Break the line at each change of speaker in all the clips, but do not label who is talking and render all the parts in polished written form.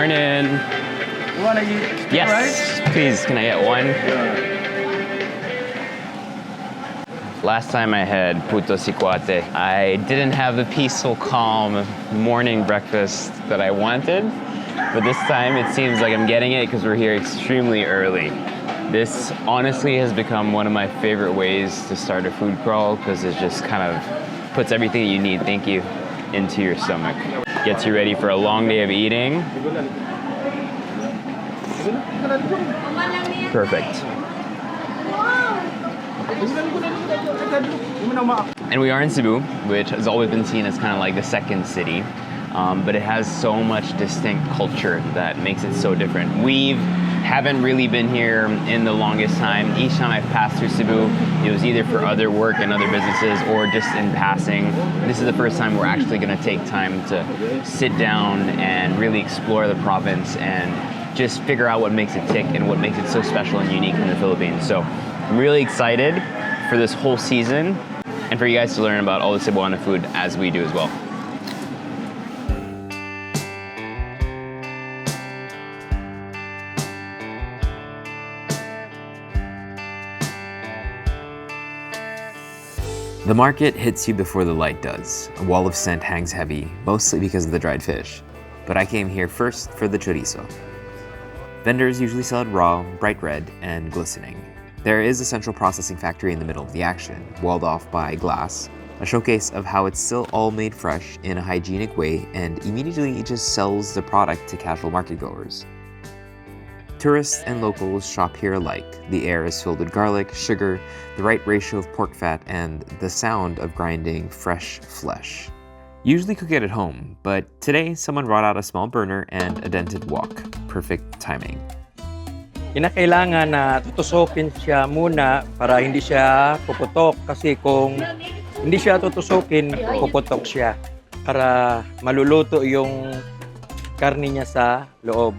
Morning.
You want to eat?
Yes,
Right?
please. Can I get one? Last time I had puto sikwate, I didn't have the peaceful, calm morning breakfast that I wanted. But this time it seems like I'm getting it because we're here extremely early. This honestly has become one of my favorite ways to start a food crawl because it just kind of puts everything you need, thank you, into your stomach. Gets you ready for a long day of eating. Perfect. And we are in Cebu, which has always been seen as kind of like the second city. But it has so much distinct culture that makes it so different. We haven't really been here in the longest time. Each time I've passed through Cebu, it was either for other work and other businesses or just in passing. This is the first time we're actually going to take time to sit down and really explore the province and just figure out what makes it tick and what makes it so special and unique in the Philippines. So I'm really excited for this whole season and for you guys to learn about all the Cebuano food as we do as well.
The market hits you before the light does. A wall of scent hangs heavy, mostly because of the dried fish. But I came here first for the chorizo. Vendors usually sell it raw, bright red, and glistening. There is a central processing factory in the middle of the action, walled off by glass, a showcase of how it's still all made fresh in a hygienic way and immediately just sells the product to casual marketgoers. Tourists and locals shop here alike. The air is filled with garlic, sugar, the right ratio of pork fat, and the sound of grinding fresh flesh. Usually cook it at home, but today someone brought out a small burner and a dented wok. Perfect timing.
Kinakailangan na tutusokin siya muna para hindi siya puputok. Kasi kung hindi siya tutusokin, puputok siya. Para maluluto yung karne niya sa loob.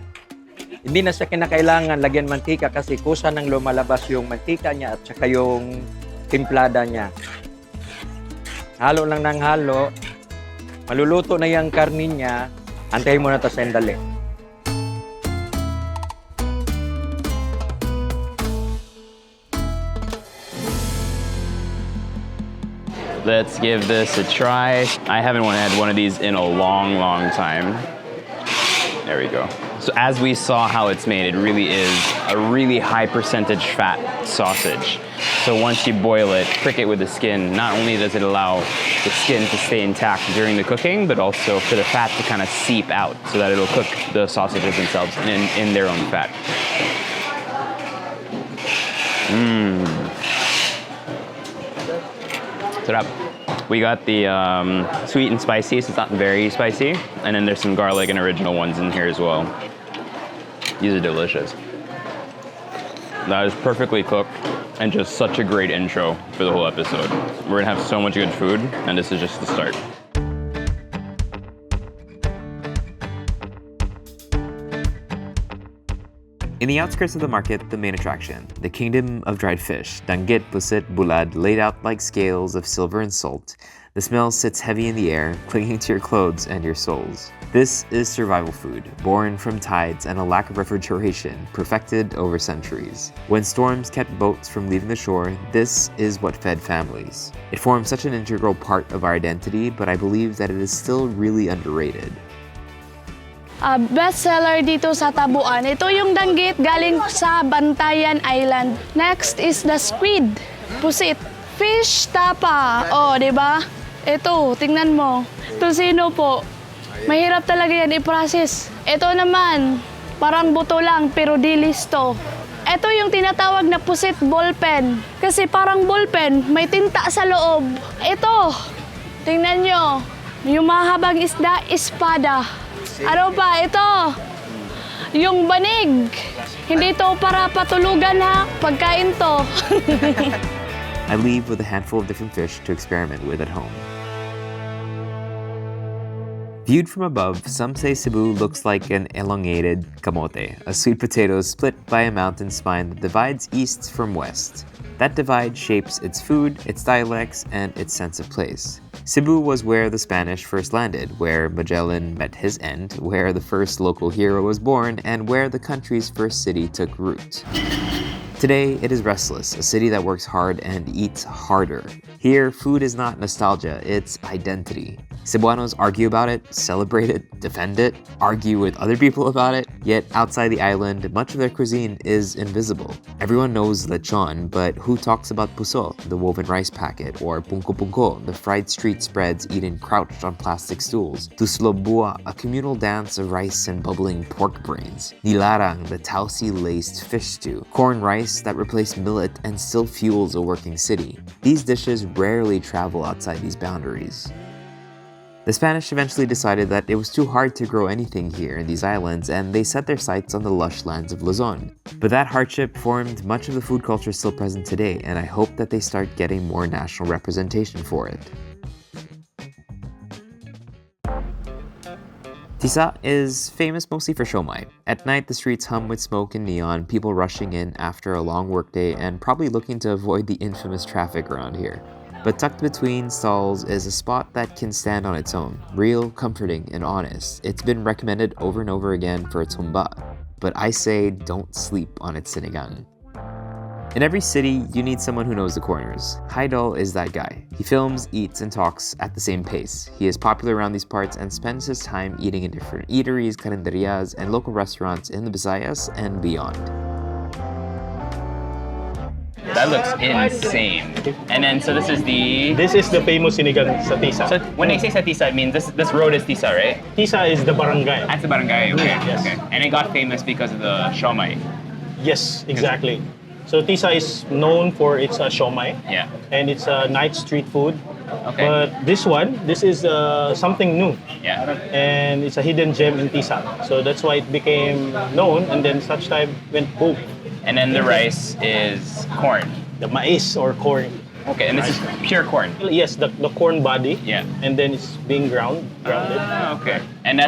Hindi na siya kinakailangan lagyan mantika kasi kusa nang lumalabas yung mantika niya at saka yung timplada niya. Halo lang ng halo. Maluluto na yung karne niya. Antayin mo na ito sandali.
Let's give this a try. I haven't had one of these in a long, long time. There we go. So as we saw how it's made, it really is a really high percentage fat sausage. So once you boil it, prick it with the skin, not only does it allow the skin to stay intact during the cooking, but also for the fat to kind of seep out so that it'll cook the sausages themselves in their own fat. Sarap. We got the sweet and spicy, so it's not very spicy. And then there's some garlic and original ones in here as well. These are delicious. That is perfectly cooked and just such a great intro for the whole episode. We're gonna have so much good food, and this is just the start.
In the outskirts of the market, the main attraction, the kingdom of dried fish, danggit, pusit, bulad, laid out like scales of silver and salt. The smell sits heavy in the air, clinging to your clothes and your souls. This is survival food, born from tides and a lack of refrigeration, perfected over centuries. When storms kept boats from leaving the shore, this is what fed families. It forms such an integral part of our identity, but I believe that it is still really underrated.
Best seller dito sa Taboan. Ito yung danggit galing sa Bantayan Island. Next is the squid, pusit, fish tapa. Oh, di ba? Ito, tingnan mo. Tusino po. Mahirap talaga yan i-process. Ito naman, parang buto lang pero dilis to. Ito yung tinatawag na pusit ballpen. Kasi parang ballpen, may tinta sa loob. Ito, tingnan nyo. Yung mahabang isda, espada. Ano pa? Ito, yung banig. Hindi to para patulugan ha, pagkain to.
I leave with a handful of different fish to experiment with at home. Viewed from above, some say Cebu looks like an elongated camote, a sweet potato split by a mountain spine that divides east from west. That divide shapes its food, its dialects, and its sense of place. Cebu was where the Spanish first landed, where Magellan met his end, where the first local hero was born, and where the country's first city took root. Today, it is restless, a city that works hard and eats harder. Here, food is not nostalgia, it's identity. Cebuanos argue about it, celebrate it, defend it, argue with other people about it, yet outside the island, much of their cuisine is invisible. Everyone knows lechon, but who talks about puso, the woven rice packet, or punko, the fried street spreads eaten crouched on plastic stools, Tuslob Buwa, a communal dance of rice and bubbling pork brains, nilarang, the tausi-laced fish stew, corn rice that replaced millet and still fuels a working city. These dishes rarely travel outside these boundaries. The Spanish eventually decided that it was too hard to grow anything here in these islands, and they set their sights on the lush lands of Luzon. But that hardship formed much of the food culture still present today, and I hope that they start getting more national representation for it. Tisa is famous mostly for siomai. At night, the streets hum with smoke and neon, people rushing in after a long workday and probably looking to avoid the infamous traffic around here. But tucked between stalls is a spot that can stand on its own, real, comforting, and honest. It's been recommended over and over again for its humba, but I say don't sleep on its sinigang. In every city, you need someone who knows the corners. Haidol is that guy. He films, eats, and talks at the same pace. He is popular around these parts and spends his time eating in different eateries, carinderias, and local restaurants in the Visayas and beyond.
That looks insane. And then, so this is the...
This is the famous sinigang sa Tisa.
So when they say sa Tisa, it means this road is Tisa, right?
Tisa is the barangay.
That's the barangay, okay.
Yes.
Okay. And it got famous because of the siomai.
Yes, exactly. So Tisa is known for its siomai.
Yeah.
And it's a night street food.
Okay.
But this is something new.
Yeah.
And it's a hidden gem in Tisa. So that's why it became known, and then such time went boom.
And then the rice is corn.
The mais or corn.
Okay, and this is pure corn.
Yes, the corn body.
Yeah.
And then it's being grounded.
Ah, okay. And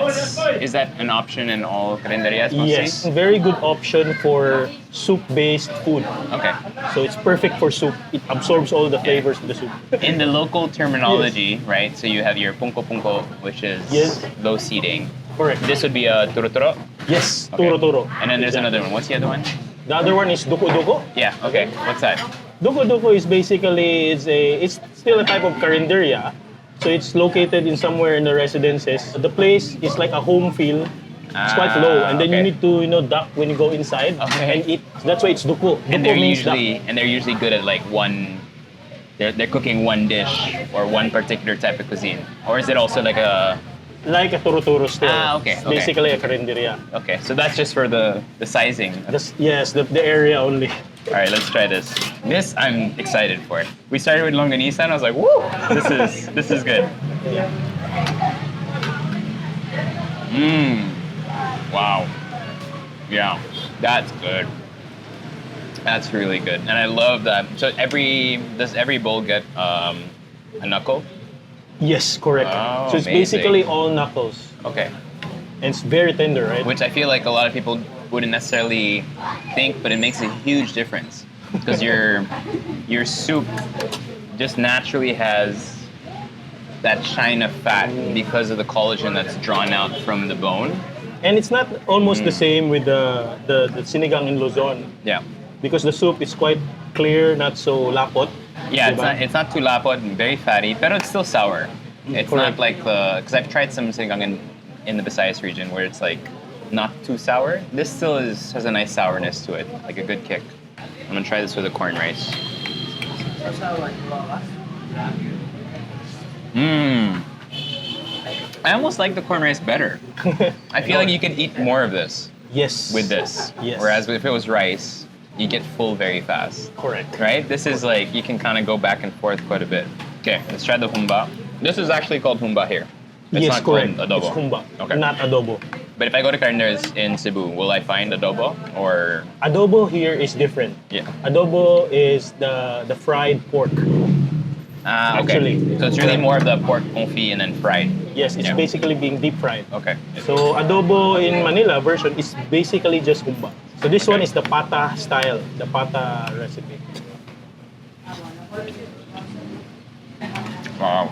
is that an option in all carinderias mostly?
Yes, very good option for soup-based food.
Okay.
So it's perfect for soup. It absorbs all the flavors of the soup.
In the local terminology, right? So you have your punko, which is
Yes.
low seating.
Correct.
This would be a turo.
Yes,
Okay.
turo.
And then there's another one. What's the other one?
The other one is duko.
Yeah. Okay. What's that?
Duko is basically it's still a type of carinderia. So it's located in somewhere in the residences. The place is like a home feel. It's quite low, and then
okay.
you need to duck when you go inside
Okay.
and eat. That's why it's duko.
And
Duko means duck.
they're usually good at like one. They're cooking one dish or one particular type of cuisine, or is it also like a?
Like a turo still.
Okay.
It's basically a carinderia.
Okay, so that's just for the sizing.
Yes, the area only.
All right, let's try this. This I'm excited for. We started with Longganisa and I was like, woo, this is good. Wow. Yeah, that's good. That's really good, and I love that. So does every bowl get a knuckle?
Yes, correct.
Oh,
so it's
amazing.
basically all knuckles.
Okay.
And it's very tender, right?
Which I feel like a lot of people wouldn't necessarily think, but it makes a huge difference because your soup just naturally has that shine of fat because of the collagen that's drawn out from the bone.
And it's not almost the same with the sinigang in Luzon,
Yeah.
because the soup is quite clear, not so lapot.
Yeah,
Diba?
it's not too lapot and very fatty, but it's still sour. It's
Correct.
not like because I've tried some sinigang in the Visayas region where it's like not too sour. This still has a nice sourness to it, like a good kick. I'm gonna try this with the corn rice. I almost like the corn rice better. I feel like you can eat more of this
Yes.
with this.
Yes.
Whereas if it was rice, you get full very fast.
Correct.
Right? This is like, you can kind of go back and forth quite a bit. Okay, let's try the humba. This is actually called humba here. It's
Yes,
not
correct.
called adobo.
It's humba,
Okay.
not adobo.
But if I go to Carinderias in Cebu, will I find adobo or?
Adobo here is different.
Yeah.
Adobo is the fried pork. Actually.
So it's really more of the pork confit and then fried.
Yes, it's
Yeah.
basically being deep fried.
Okay.
So adobo in Manila version is basically just humba. So this one
Okay.
is the pata style, the pata recipe.
Wow.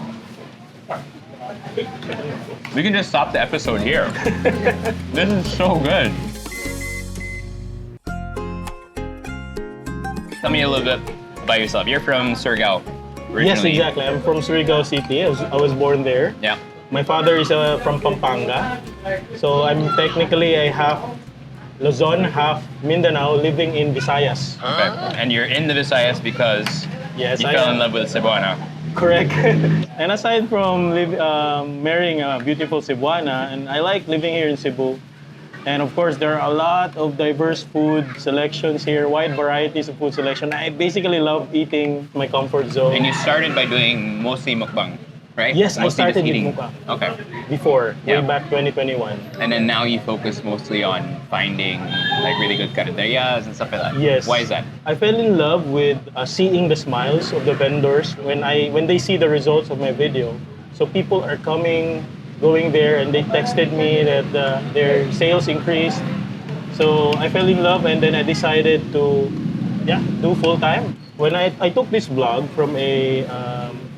We can just stop the episode here. This is so good. Tell me a little bit about yourself. You're from Surigao originally.
Yes, exactly. I'm from Surigao City. I was born there.
Yeah.
My father is from Pampanga. So I'm technically a half Luzon, half Mindanao, living in Visayas.
Okay. And you're in the Visayas because
Yes,
you
I
fell
am.
in love with Cebuana.
Correct. And aside from marrying a beautiful Cebuana, and I like living here in Cebu. And of course, there are a lot of diverse food selections here, wide varieties of food selection. I basically love eating my comfort zone.
And you started by doing mostly mukbang, right?
Yes, I
Mostly just
started with
eating.
mukbang.
Okay.
Before,
Yeah.
way back 2021.
And then now you focus mostly on finding like really good carinderias and stuff like that.
Yes.
Why is that?
I fell in love with seeing the smiles of the vendors when they see the results of my video. So people are going there, and they texted me that their sales increased. So I fell in love, and then I decided to do full time. When I took this vlog from a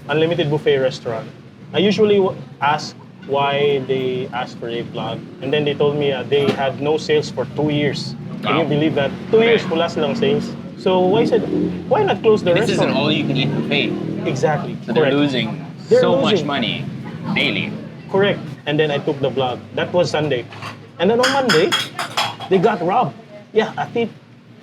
unlimited buffet restaurant, I usually ask why they asked for a vlog, and then they told me they had no sales for 2 years. Can you
Wow.
believe that? 2 years wala silang sales. So I said, why not close the
This is
restaurant?
an all-you-can-eat buffet.
Exactly.
So they're
Correct.
losing
They're
so much
losing.
money daily.
Correct. And then I took the vlog. That was Sunday. And then on Monday, they got robbed. Yeah, a thief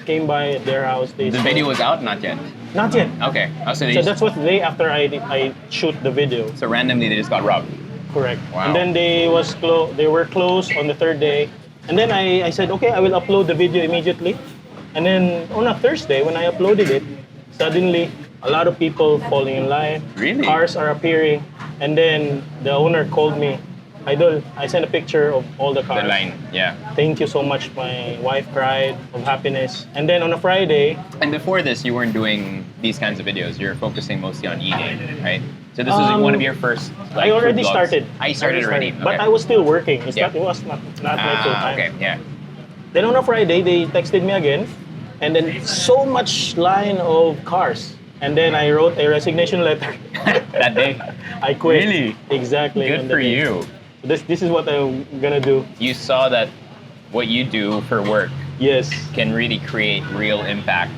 came by at their house. They
The
stole-
video was out? Not yet.
Not yet.
Okay. Oh, so, they
So
just,
that's what the day after I shoot the video.
so randomly they just got robbed.
Correct.
Wow.
And then they were closed on the third day. And then I said, okay, I will upload the video immediately. And then on a Thursday, when I uploaded it, suddenly a lot of people falling in line.
Really?
Cars are appearing. And then the owner called me, Idol, I sent a picture of all the cars.
The line. Yeah.
Thank you so much. My wife cried of happiness. And then on a Friday,
And before this, you weren't doing these kinds of videos. You're focusing mostly on eating, right? So this was one of your first. Like,
I already
food vlogs.
started.
I started already.
But
Okay.
I was still working.
Yeah.
It was not my full time.
Okay. Yeah.
Then on a Friday, they texted me again, and then so much line of cars. And then I wrote a resignation letter.
That day.
I quit.
Really?
Exactly.
Good
on the
for
day.
you.
This is what I'm gonna do.
You saw that what you do for work
Yes.
can really create real impact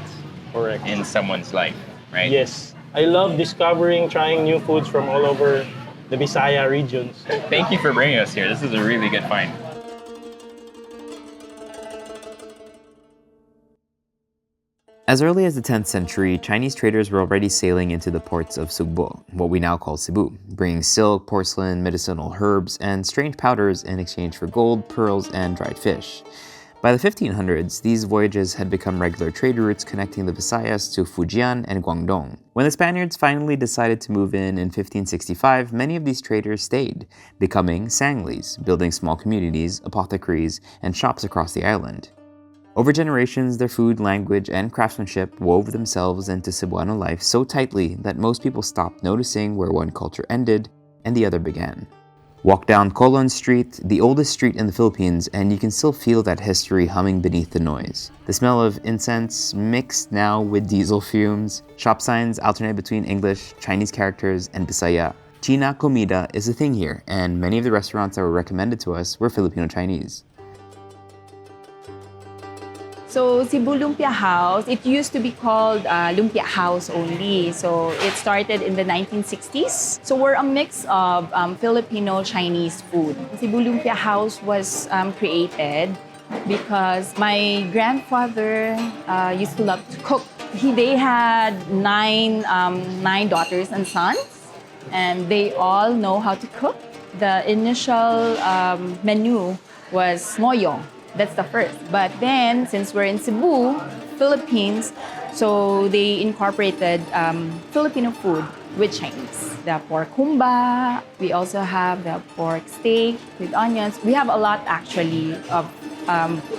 Correct.
in someone's life, right?
Yes. I love discovering, trying new foods from all over the Bisaya regions.
Thank you for bringing us here. This is a really good find.
As early as the 10th century, Chinese traders were already sailing into the ports of Sugbo, what we now call Cebu, bringing silk, porcelain, medicinal herbs, and strange powders in exchange for gold, pearls, and dried fish. By the 1500s, these voyages had become regular trade routes connecting the Visayas to Fujian and Guangdong. When the Spaniards finally decided to move in 1565, many of these traders stayed, becoming sanglis, building small communities, apothecaries, and shops across the island. Over generations, their food, language, and craftsmanship wove themselves into Cebuano life so tightly that most people stopped noticing where one culture ended and the other began. Walk down Colon Street, the oldest street in the Philippines, and you can still feel that history humming beneath the noise. The smell of incense mixed now with diesel fumes. Shop signs alternate between English, Chinese characters, and Bisaya. China comida is a thing here, and many of the restaurants that were recommended to us were Filipino Chinese.
So Cebu Lumpia House, it used to be called Lumpia House only. So it started in the 1960s. So we're a mix of Filipino Chinese food. Cebu Lumpia House was created because my grandfather used to love to cook. They had nine daughters and sons, and they all know how to cook. The initial menu was moyong. That's the first. But then, since we're in Cebu, Philippines, so they incorporated Filipino food with Chinese. The pork humba, we also have the pork steak with onions. We have a lot actually of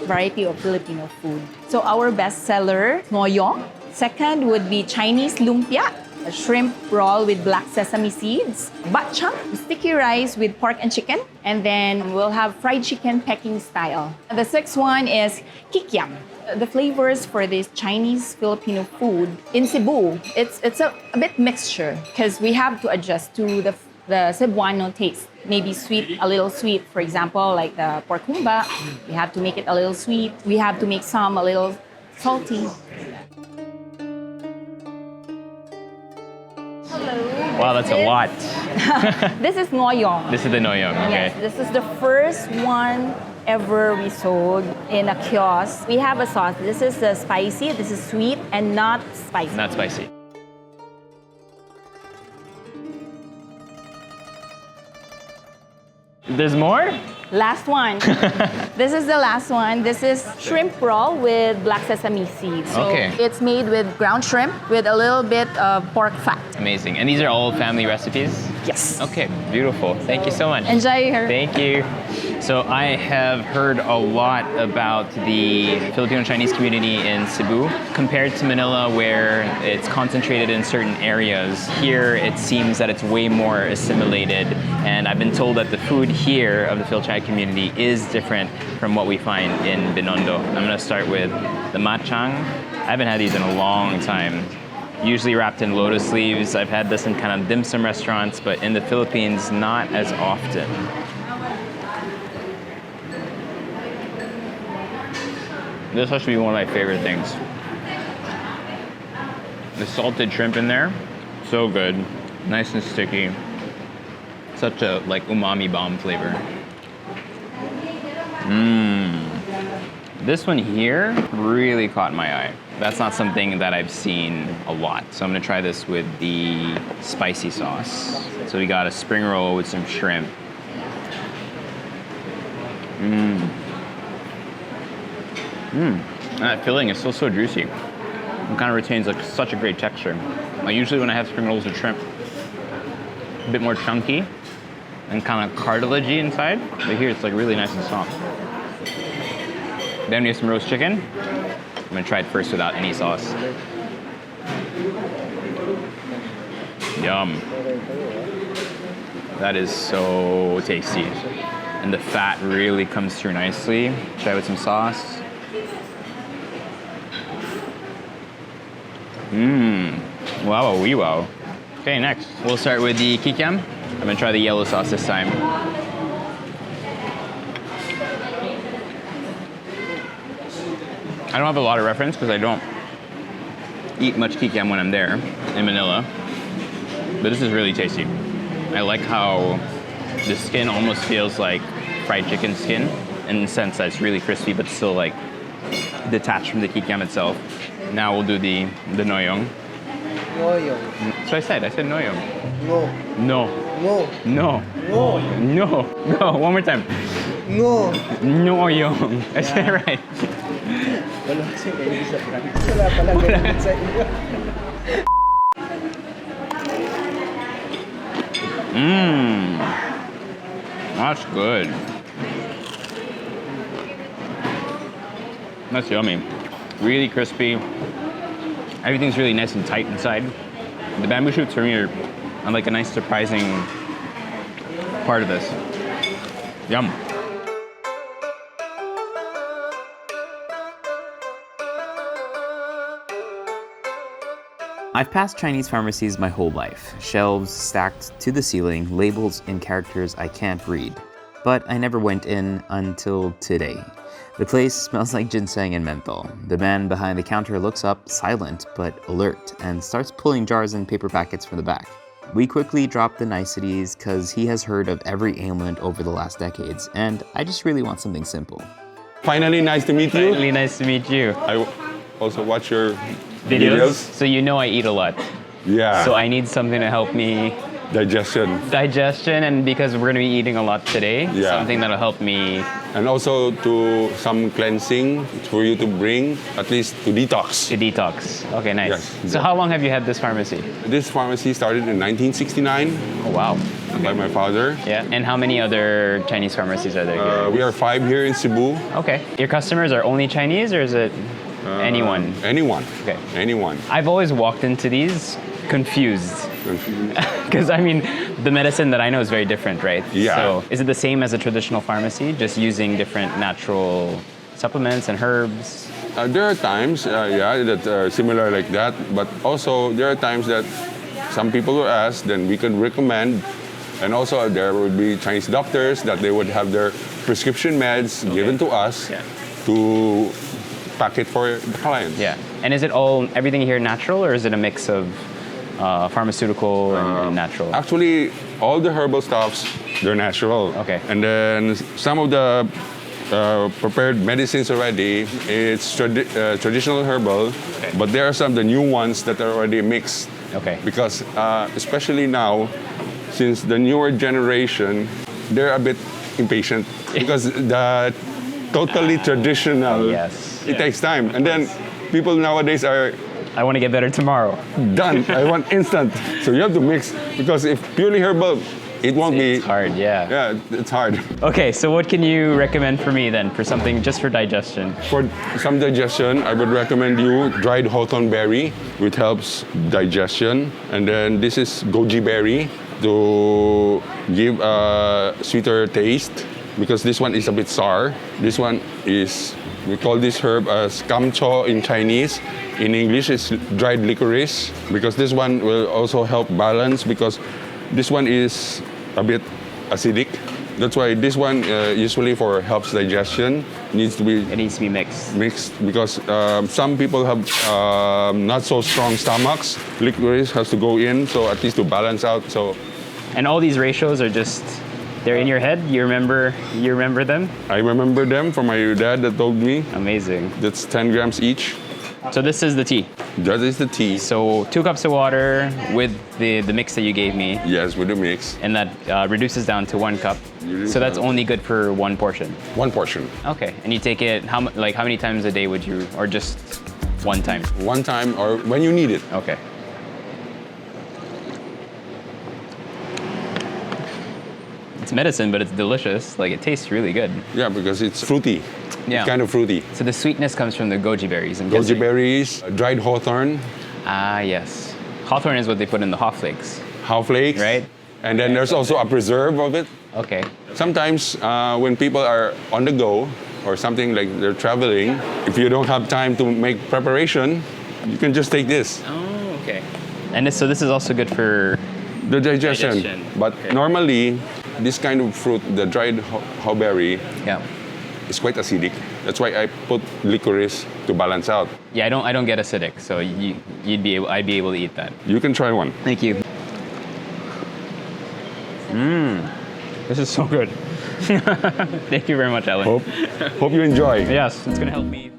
variety of Filipino food. So our best seller, moyong. Second would be Chinese lumpia. a shrimp roll with black sesame seeds, batchang, sticky rice with pork and chicken, and then we'll have fried chicken Peking style. The sixth one is kikiam. The flavors for this Chinese Filipino food in Cebu, it's a bit mixture because we have to adjust to the Cebuano taste. Maybe sweet, a little sweet. For example, like the pork humba, we have to make it a little sweet. We have to make some a little salty.
Wow, that's a lot.
This is ngoyong.
This is the noyong, okay.
Yes, this is the first one ever we sold in a kiosk. We have a sauce. This is spicy, this is sweet, and not spicy.
Not spicy. There's more?
Last one. This is the last one. This is shrimp roll with black sesame seeds. So
Okay.
it's made with ground shrimp with a little bit of pork fat.
Amazing. And these are all family recipes?
Yes.
Okay, beautiful. Thank you so much.
Enjoy her.
Thank you. So I have heard a lot about the Filipino-Chinese community in Cebu compared to Manila, where it's concentrated in certain areas. Here, it seems that it's way more assimilated, and I've been told that the food here of the Phil-Chai community is different from what we find in Binondo. I'm gonna start with the matchang. I haven't had these in a long time. Usually wrapped in lotus leaves. I've had this in kind of dim sum restaurants, but in the Philippines, not as often. This has to be one of my favorite things. The salted shrimp in there, so good. Nice and sticky. Such a like umami bomb flavor. This one here really caught my eye. That's not something that I've seen a lot. So I'm gonna try this with the spicy sauce. So we got a spring roll with some shrimp. That filling is still so juicy. It kind of retains like such a great texture. Like usually when I have spring rolls with shrimp, a bit more chunky and kind of cartilagey inside, but here it's like really nice and soft. Then we have some roast chicken. I'm gonna try it first without any sauce. Yum. That is so tasty. And the fat really comes through nicely. Try it with some sauce. Wow, wee wow. Okay, next. We'll start with the kikiam. I'm gonna try the yellow sauce this time. I don't have a lot of reference because I don't eat much kikiam when I'm there in Manila. But this is really tasty. I like how the skin almost feels like fried chicken skin in the sense that it's really crispy but still like detached from the kikiam itself. Now we'll do the noyong.
Noyong.
So I said noyong.
No.
No.
No.
No.
No.
No. No. One more time.
No.
Noyong. I said it right.
Wala kasi kayo sa Francis. Wala palang ganun sa inyo.
That's good. That's yummy. Really crispy. Everything's really nice and tight inside. The bamboo shoots for me are like a nice surprising part of this. Yum.
I've passed Chinese pharmacies my whole life, shelves stacked to the ceiling, labels in characters I can't read. But I never went in until today. The place smells like ginseng and menthol. The man behind the counter looks up, silent but alert, and starts pulling jars and paper packets from the back. We quickly drop the niceties because he has heard of every ailment over the last decades, and I just really want something simple.
Finally, nice to meet you.
Really nice to meet you.
I also watch your
Videos? So you know I eat a lot.
Yeah.
So I need something to help me digestion, and because we're gonna be eating a lot today,
Yeah.
something that'll help me.
And also to some cleansing for you to bring, at least to detox.
To detox. Okay, nice.
Yes.
So how long have you had this pharmacy?
This pharmacy started in 1969
Oh wow.
by my father.
Yeah. And how many other Chinese pharmacies are there here?
We are 5 here in Cebu.
Okay. Your customers are only Chinese, or is it anyone?
Anyone.
Okay.
Anyone.
I've always walked into these confused. Because I mean, the medicine that I know is very different, right?
Yeah.
So is it the same as a traditional pharmacy, just using different natural supplements and herbs?
There are times, that are similar like that, but also there are times that some people will ask, then we can recommend. And also there would be Chinese doctors that they would have their prescription meds given to us to pack it for the clients.
Yeah. And is it everything here natural, or is it a mix of pharmaceutical and natural?
Actually, all the herbal stuffs, they're natural.
Okay.
And then some of the prepared medicines already, it's traditional herbal, but there are some the new ones that are already mixed.
Okay.
Because especially now, since the newer generation, they're a bit impatient because the totally traditional, it takes time. And then people nowadays are
I want to get better tomorrow.
done. I want instant. So you have to mix, because if purely herbal, it won't be.
It's hard, yeah.
Yeah, it's hard.
Okay, so what can you recommend for me then, for something just for digestion?
For some digestion, I would recommend you dried hawthorn berry, which helps digestion. And then this is goji berry to give a sweeter taste, because this one is a bit sour. This one is, we call this herb as kamcho in Chinese. In English, it's dried licorice, because this one will also help balance, because this one is a bit acidic. That's why this one usually for helps digestion
It needs to be mixed.
because some people have not so strong stomachs. Licorice has to go in, so at least to balance out. So,
and all these ratios are just, they're in your head? You remember them?
I remember them from my dad that told me.
Amazing.
That's 10 grams each.
So this is the tea.
That is the tea.
So 2 cups of water with the mix that you gave me.
Yes, with the mix.
And that reduces down to 1 cup. So that's only good for 1 portion.
1 portion.
Okay. And you take it, how many times a day would you, or just one time?
One time, or when you need it.
Okay. It's medicine, but it's delicious. Like, it tastes really good.
Yeah, because it's fruity.
Yeah.
Kind of fruity.
So the sweetness comes from the goji berries.
Goji berries, dried hawthorn.
Ah, yes. Hawthorn is what they put in the haw flakes.
Haw flakes.
Right.
And then there's also a preserve of it.
Okay.
Sometimes when people are on the go or something, like they're traveling, if you don't have time to make preparation, you can just take this.
Oh, okay. And so this is also good for
the digestion. But
okay.
Normally, this kind of fruit, the dried hawberry, is quite acidic. That's why I put licorice to balance out.
Yeah, I don't get acidic, so I'd be able to eat that.
You can try one.
Thank you. This is so good. Thank you very much, Ellen.
Hope you enjoy.
Yes, it's gonna help me.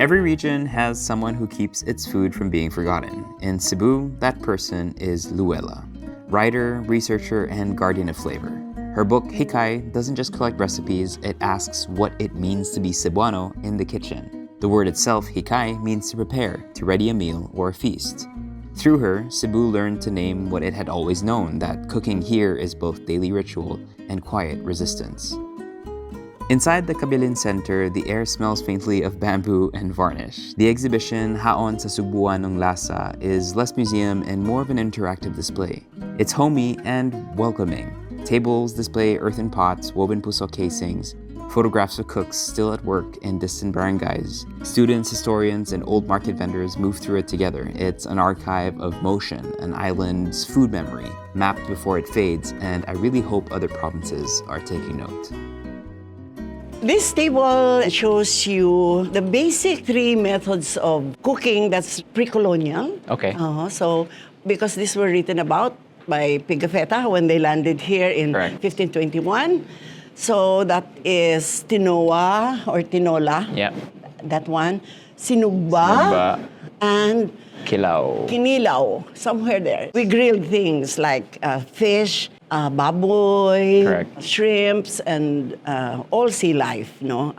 Every region has someone who keeps its food from being forgotten. In Cebu, that person is Luella, writer, researcher, and guardian of flavor. Her book, Hikay, doesn't just collect recipes, it asks what it means to be Cebuano in the kitchen. The word itself, Hikay, means to prepare, to ready a meal or a feast. Through her, Cebu learned to name what it had always known, that cooking here is both daily ritual and quiet resistance. Inside the Kabilin Center, the air smells faintly of bamboo and varnish. The exhibition, Haon sa Subuan ng Lasa, is less museum and more of an interactive display. It's homey and welcoming. Tables display earthen pots, woven puso casings, photographs of cooks still at work in distant barangays. Students, historians, and old market vendors move through it together. It's an archive of motion, an island's food memory, mapped before it fades, and I really hope other provinces are taking note.
This table shows you the basic 3 methods of cooking that's pre-colonial.
Okay.
So, because these were written about by Pigafetta when they landed here in 1521. So that is tinoa or tinola.
Yeah.
That one. Sinugba. And kinilaw, somewhere there. We grilled things like fish, baboy, shrimps, and all sea life, no?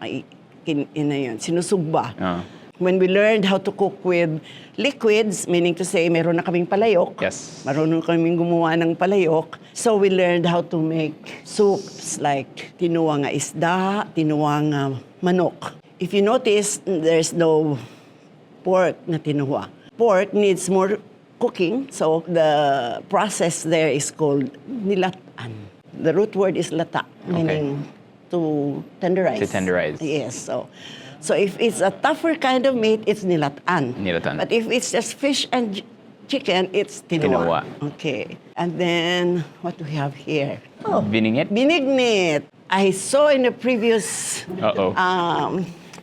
Sinusugba. When we learned how to cook with liquids, meaning to say, meron na kaming palayok.
Yes.
Marunong kaming gumawa ng palayok. So we learned how to make soups like tinuwa nga isda, tinuwa nga manok. If you notice, there's no pork na tinuwa. pork needs more cooking, so the process there is called nilatan. The root word is lata, meaning to tenderize.
To tenderize.
Yes, so if it's a tougher kind of meat, it's nilatan.
Nilatan.
But if it's just fish and chicken, it's tinoa. Okay. And then, what do we have here? Oh,
Binigit?
binignit. I saw in the previous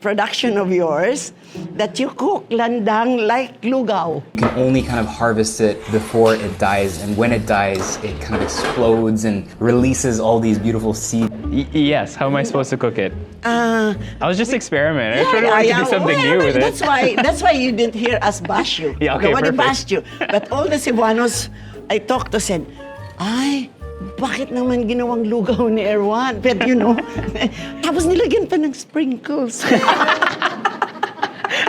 production of yours that you cook landang like lugaw.
You can only kind of harvest it before it dies, and when it dies, it kind of explodes and releases all these beautiful seeds.
Yes, how am I supposed to cook it? I was just experimenting. I tried to do something new with it.
That's why you didn't hear us bash you.
Yeah, okay,
Nobody
perfect.
bashed you. But all the Cebuanos I talked to said, ay, bakit naman ginawang lugaw ni Erwan? But tapos nilagyan pa ng sprinkles.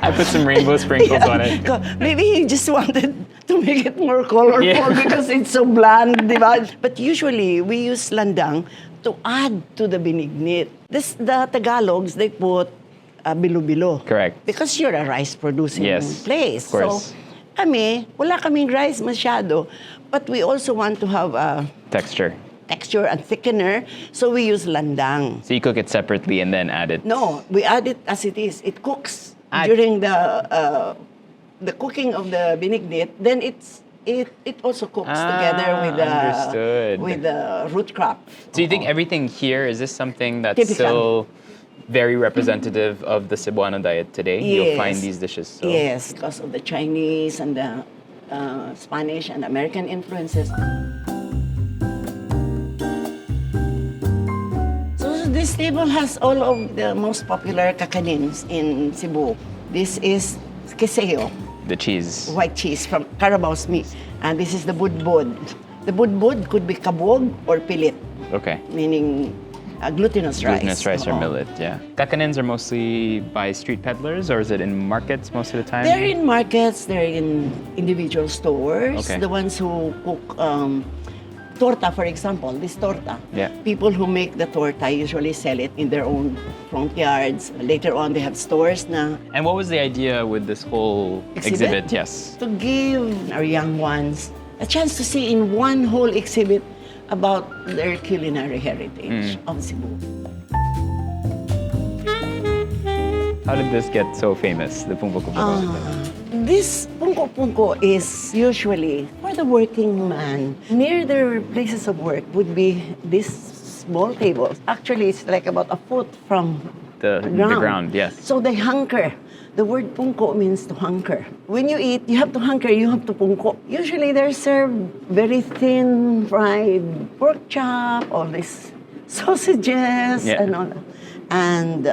I put some rainbow sprinkles on it.
Maybe he just wanted to make it more colorful because it's so bland, di ba? But usually, we use landang to add to the binignit. The Tagalogs, they put bilo-bilo.
Correct.
Because you're a rice-producing place.
Of course.
So, wala kaming rice masyado, but we also want to have a
Texture.
and thickener, so we use landang.
So you cook it separately and then add it?
No, we add it as it is. It cooks during the cooking of the binignit. Then it also cooks together with the root crop.
So you think everything here, is this something that's
Typical.
still very representative of the Cebuano diet today?
Yes.
You'll find these dishes. So.
Yes, because of the Chinese and the Spanish and American influences. So this table has all of the most popular kakanins in Cebu. This is queseo,
The cheese.
white cheese from Carabao's meat. And this is the budbud. The budbud could be kabog or pilit,
Okay.
meaning glutinous rice.
Glutinous rice or
Oo.
millet, yeah. Kakanins are mostly by street peddlers, or is it in markets most of the time?
They're in markets, they're in individual stores.
Okay.
The ones who cook torta, for example, this torta.
Yeah.
People who make the torta usually sell it in their own front yards. Later on, they have stores na
And what was the idea with this whole exhibit? Yes.
to give our young ones a chance to see in one whole exhibit about their culinary heritage of Cebu.
How did this get so famous, the Pungko Pungko?
This pungko-pungko is usually for the working man. Near their places of work would be these small tables. Actually, it's like about a foot from
the ground, yes.
So they hunker. The word pungko means to hunker. When you eat, you have to hunker, you have to pungko. Usually they're served very thin fried pork chop, all these sausages and all that. And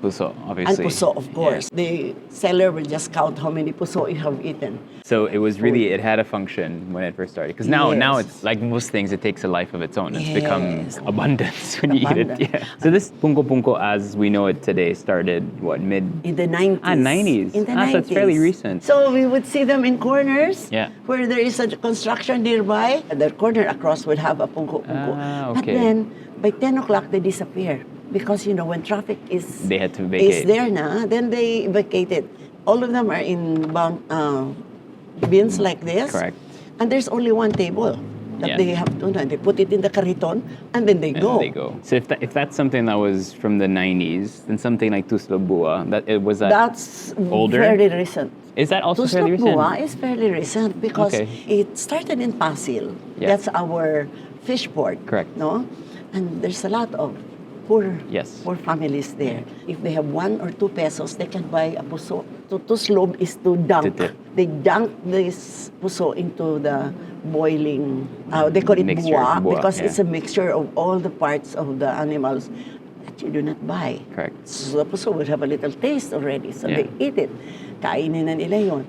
puso,
and
obviously.
puso, of course. The seller will just count how many puso you have eaten.
So it was really, it had a function when it first started. Because now it's like most things, it takes a life of its own. It's become abundance when you eat it. Yeah. So this Pungko Pungko, as we know it today, started, what, mid?
In the 90s.
90s.
In the 90s.
So it's fairly recent.
So we would see them in corners
where
there is a construction nearby. The corner across would have a Pungko Pungko. But
Okay.
then, by 10 o'clock, they disappear. Because, when traffic is
They had to vacate.
there na, then they vacated. All of them are in bins like this.
Correct.
And there's only one table that they have to, they put it in the cariton, and then they
And
go.
they go. So if that's something that was from the 90s, then something like Tuslob Buwa, was that
That's
older?
very recent.
Is that also fairly
Tuslob
recent?
Buwa is fairly recent because
Okay.
it started in Pasil.
Yeah.
That's our fish port.
Correct.
No? And there's a lot of poor families there. If they have 1 or 2 pesos, they can buy a puso. To tuslob is to dunk.
To dip.
They dunk this puso into the boiling, they call it
Mixture,
buwa,
buwa,
because
yeah.
it's a mixture of all the parts of the animals that you do not buy.
Correct.
So the puso would have a little taste already, so
Yeah.
they eat it. Kainin na nila yun.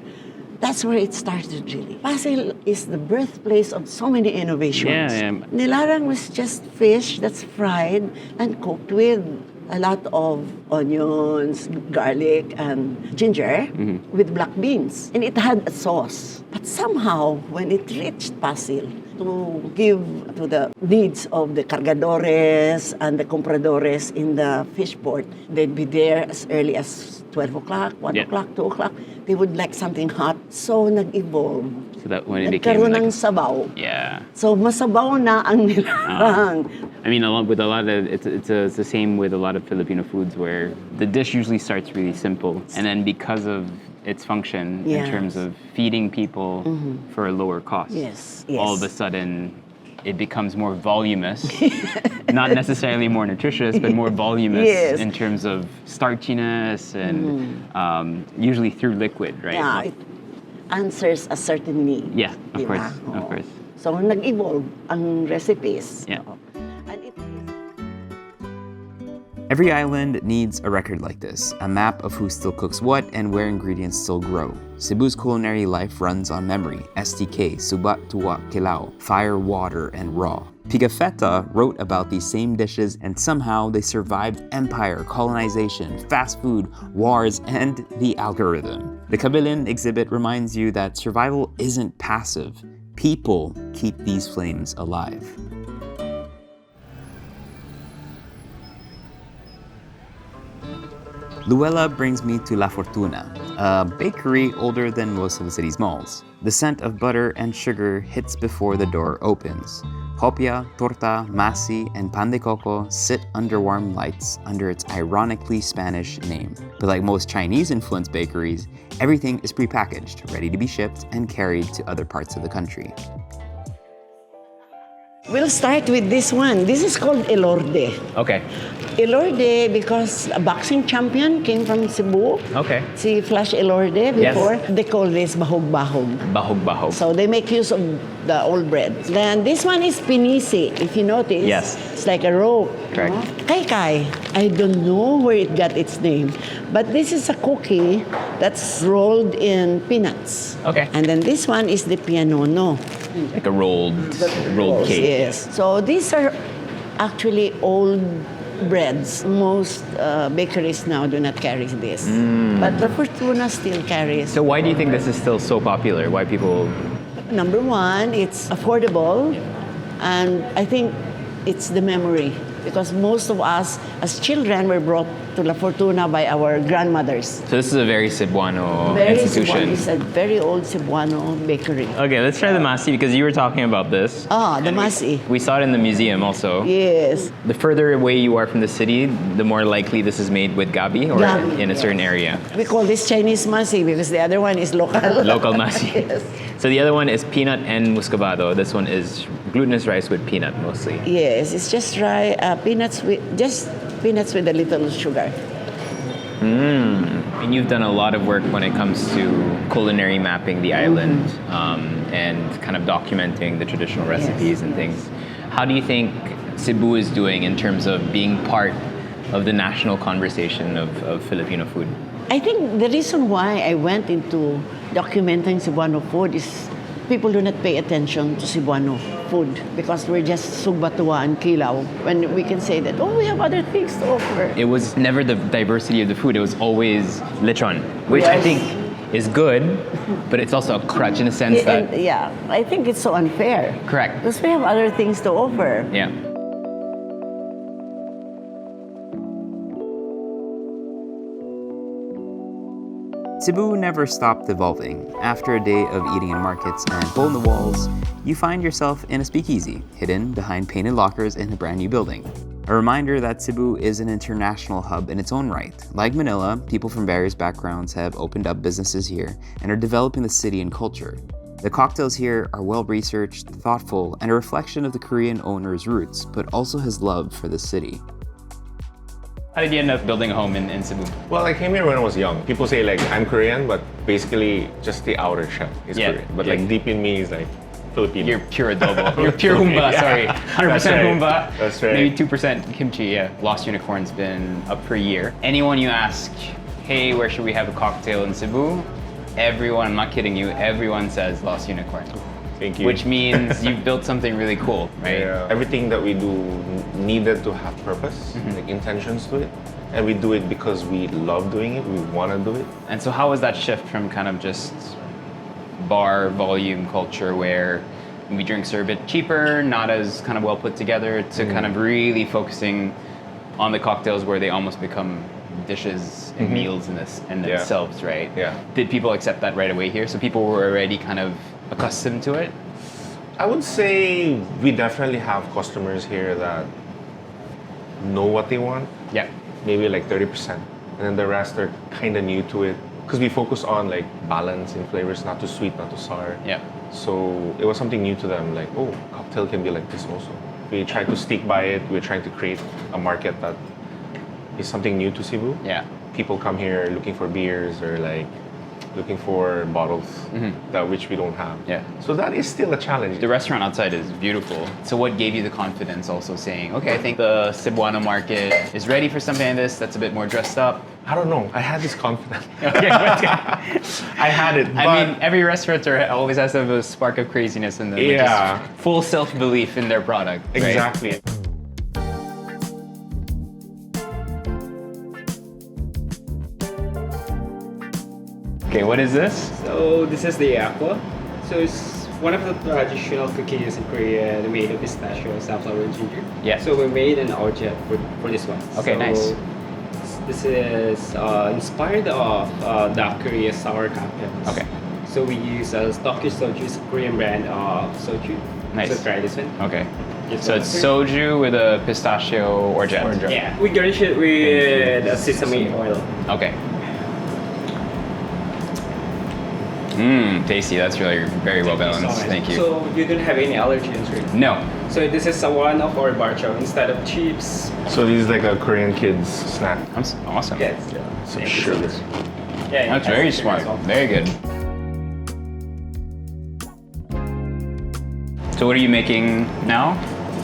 That's where it started, really. Pasil is the birthplace of so many innovations.
Yeah.
Nilarang was just fish that's fried and cooked with a lot of onions, garlic, and ginger with black beans. And it had a sauce. But somehow, when it reached Pasil, to give to the needs of the cargadores and the compradores in the fish port, they'd be there as early as 12 o'clock, 1
Yeah.
o'clock, 2 o'clock. They would like something hot. So, nag-evolve.
So that when it became
Nagkaroon
like
ng sabaw.
yeah.
So, masabaw na ang nilagang.
I mean, with a lot of it's the same with a lot of Filipino foods where the dish usually starts really simple, and then because of its function in
Yeah.
terms of feeding people for a lower cost,
Yes,
all of a
yes.
sudden it becomes more voluminous, not necessarily more nutritious, but more voluminous
Yes.
in terms of starchiness and usually through liquid, right?
Yeah, it answers a certain need.
Yeah, of
Diba?
course, of
Oo.
course.
So, nag-evolve ang recipes.
Yeah.
And it
Every island needs a record like this, a map of who still cooks what and where ingredients still grow. Cebu's culinary life runs on memory, STK, subat, tuwa, kilao, fire, water, and raw. Pigafetta wrote about these same dishes and somehow they survived empire, colonization, fast food, wars, and the algorithm. The Kabilin exhibit reminds you that survival isn't passive. People keep these flames alive. Luella brings me to La Fortuna, a bakery older than most of the city's malls. The scent of butter and sugar hits before the door opens. Hopia, torta, masi, and pan de coco sit under warm lights under its ironically Spanish name. But like most Chinese-influenced bakeries, everything is prepackaged, ready to be shipped and carried to other parts of the country.
We'll start with this one. This is called elorde.
Okay.
Elorde because a boxing champion came from Cebu.
Okay.
Si Flash Elorde before. They call this bahog-bahog.
Bahog-bahog.
So they make use of the old bread. Then this one is pinisi, if you notice.
Yes.
It's like a rope.
Correct.
Kai-kai. I don't know where it got its name. But this is a cookie that's rolled in peanuts.
Okay.
And then this one is the pianono.
Like a rolled cake.
Yes. So these are actually old breads. Most bakeries now do not carry this. But the Fortuna still carries.
So why do you think this is still so popular? Why people...
Number one, it's affordable. And I think it's the memory. Because most of us, as children, were brought to La Fortuna by our grandmothers.
So this is a very Cebuano
Very
institution.
Cebuano. It's a very old Cebuano bakery.
Okay, let's try the masi because you were talking about this.
Ah, the masi.
We saw it in the museum also.
Yes.
The further away you are from the city, the more likely this is made with gabi or
Gabi,
in a certain area.
We call this Chinese masi because the other one is local.
Local masi.
Yes.
So the other one is peanut and muscovado. This one is glutinous rice with peanut mostly.
Yes, it's just peanuts with a little sugar.
And you've done a lot of work when it comes to culinary mapping the island and kind of documenting the traditional recipes and things. How do you think Cebu is doing in terms of being part of the national conversation of Filipino food?
I think the reason why I went into documenting Cebuano food is people do not pay attention to Cebuano food because we're just sugbatua and kilaw when we can say that, we have other things to offer.
It was never the diversity of the food. It was always lechon, which I
Yes.
think is good, but it's also a crutch in a sense that...
Yeah, I think it's so unfair.
Correct.
Because we have other things to offer.
Yeah.
Cebu never stopped evolving. After a day of eating in markets and hole in the walls, you find yourself in a speakeasy, hidden behind painted lockers in a brand new building. A reminder that Cebu is an international hub in its own right. Like Manila, people from various backgrounds have opened up businesses here and are developing the city and culture. The cocktails here are well-researched, thoughtful, and a reflection of the Korean owner's roots, but also his love for the city.
How did you end up building a home in Cebu?
Well, I came here when I was young. People say like I'm Korean, but basically just the outer shell is
Yeah.
Korean. But
Yeah.
like deep in me is like Filipino.
You're pure adobo. You're pure humba,
Yeah.
sorry. 100%
That's right.
humba.
That's right.
Maybe 2% kimchi, yeah. Lost Unicorn's been up for a year. Anyone you ask, hey, where should we have a cocktail in Cebu? Everyone, I'm not kidding you, everyone says Lost Unicorn.
Thank you.
Which means you've built something really cool, right?
Yeah. Everything that we do needed to have purpose, like intentions to it. And we do it because we love doing it, we want to do it.
And so how was that shift from kind of just bar volume culture where maybe drinks are a bit cheaper, not as kind of well put together, to kind of really focusing on the cocktails where they almost become dishes and meals in this in
Yeah.
themselves, right?
Yeah.
Did people accept that right away here? So people were already kind of accustomed to it?
I would say we definitely have customers here that know what they want.
Yeah.
Maybe like 30%. And then the rest are kind of new to it. Because we focus on like balance in flavors, not too sweet, not too sour.
Yeah.
So it was something new to them, like, oh, cocktail can be like this also. We tried to stick by it. We're trying to create a market that is something new to Cebu.
Yeah.
People come here looking for beers or like looking for bottles that which we don't have.
Yeah.
So that is still a challenge.
The restaurant outside is beautiful. So what gave you the confidence also saying, okay, I think the Cebuano market is ready for something like this that's a bit more dressed up?
I don't know. I had this confidence.
Okay,
I had it.
I mean, every restaurateur always has to have a spark of craziness in them. which is
Yeah.
full self-belief in their product. right?
Exactly.
Okay, what is this?
So this is the aqua. So it's one of the traditional cookies in Korea made of pistachio, safflower, and ginger.
Yeah.
So we made an orgeat for this one.
Okay,
So
nice.
This is inspired of the Korea sour cocktails.
Okay.
So we use Tokyo Soju's Korean brand of soju.
Nice.
So try this one.
Okay.
Yes,
So it's soju with a pistachio orgeat.
Yeah. We garnish it with sesame oil.
Okay. Mmm, tasty. That's really very well balanced. Thank you.
So you don't have any allergens, right?
No.
So this is one of our bar chow instead of chips.
So this is like a Korean kid's snack.
That's awesome.
Yes.
Some sugar.
Yeah,
That's very smart. Very good. So what are you making now?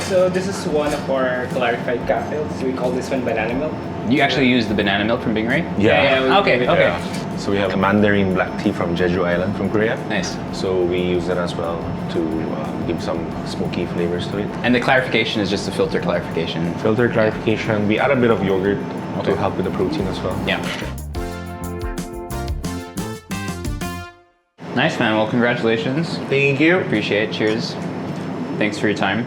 So this is one of our clarified cocktails. We call this one banana milk.
You actually use the banana milk from Bingray?
Yeah,
Okay, okay.
So we have a mandarin black tea from Jeju Island from Korea.
Nice.
So we use it as well to give some smoky flavors to it.
And the clarification is just a filter clarification.
Filter clarification. We add a bit of yogurt
Okay.
to help with the protein as well.
Yeah. Nice, man. Well, congratulations.
Thank you.
Appreciate it. Cheers. Thanks for your time.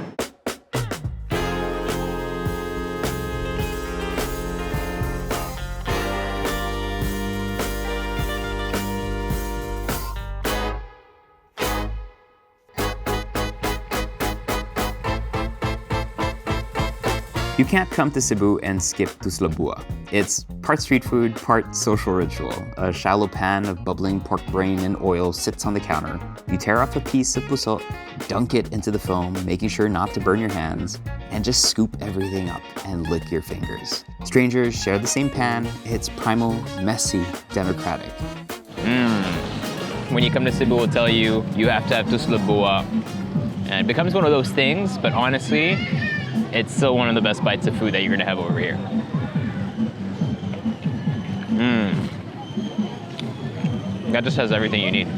You can't come to Cebu and skip Tuslob Buwa. It's part street food, part social ritual. A shallow pan of bubbling pork brain and oil sits on the counter. You tear off a piece of puso, dunk it into the foam, making sure not to burn your hands, and just scoop everything up and lick your fingers. Strangers share the same pan. It's primal, messy, democratic.
When you come to Cebu, we'll tell you, you have to have Tuslob Buwa. And it becomes one of those things, but honestly, it's still one of the best bites of food that you're gonna have over here. That just has everything you need.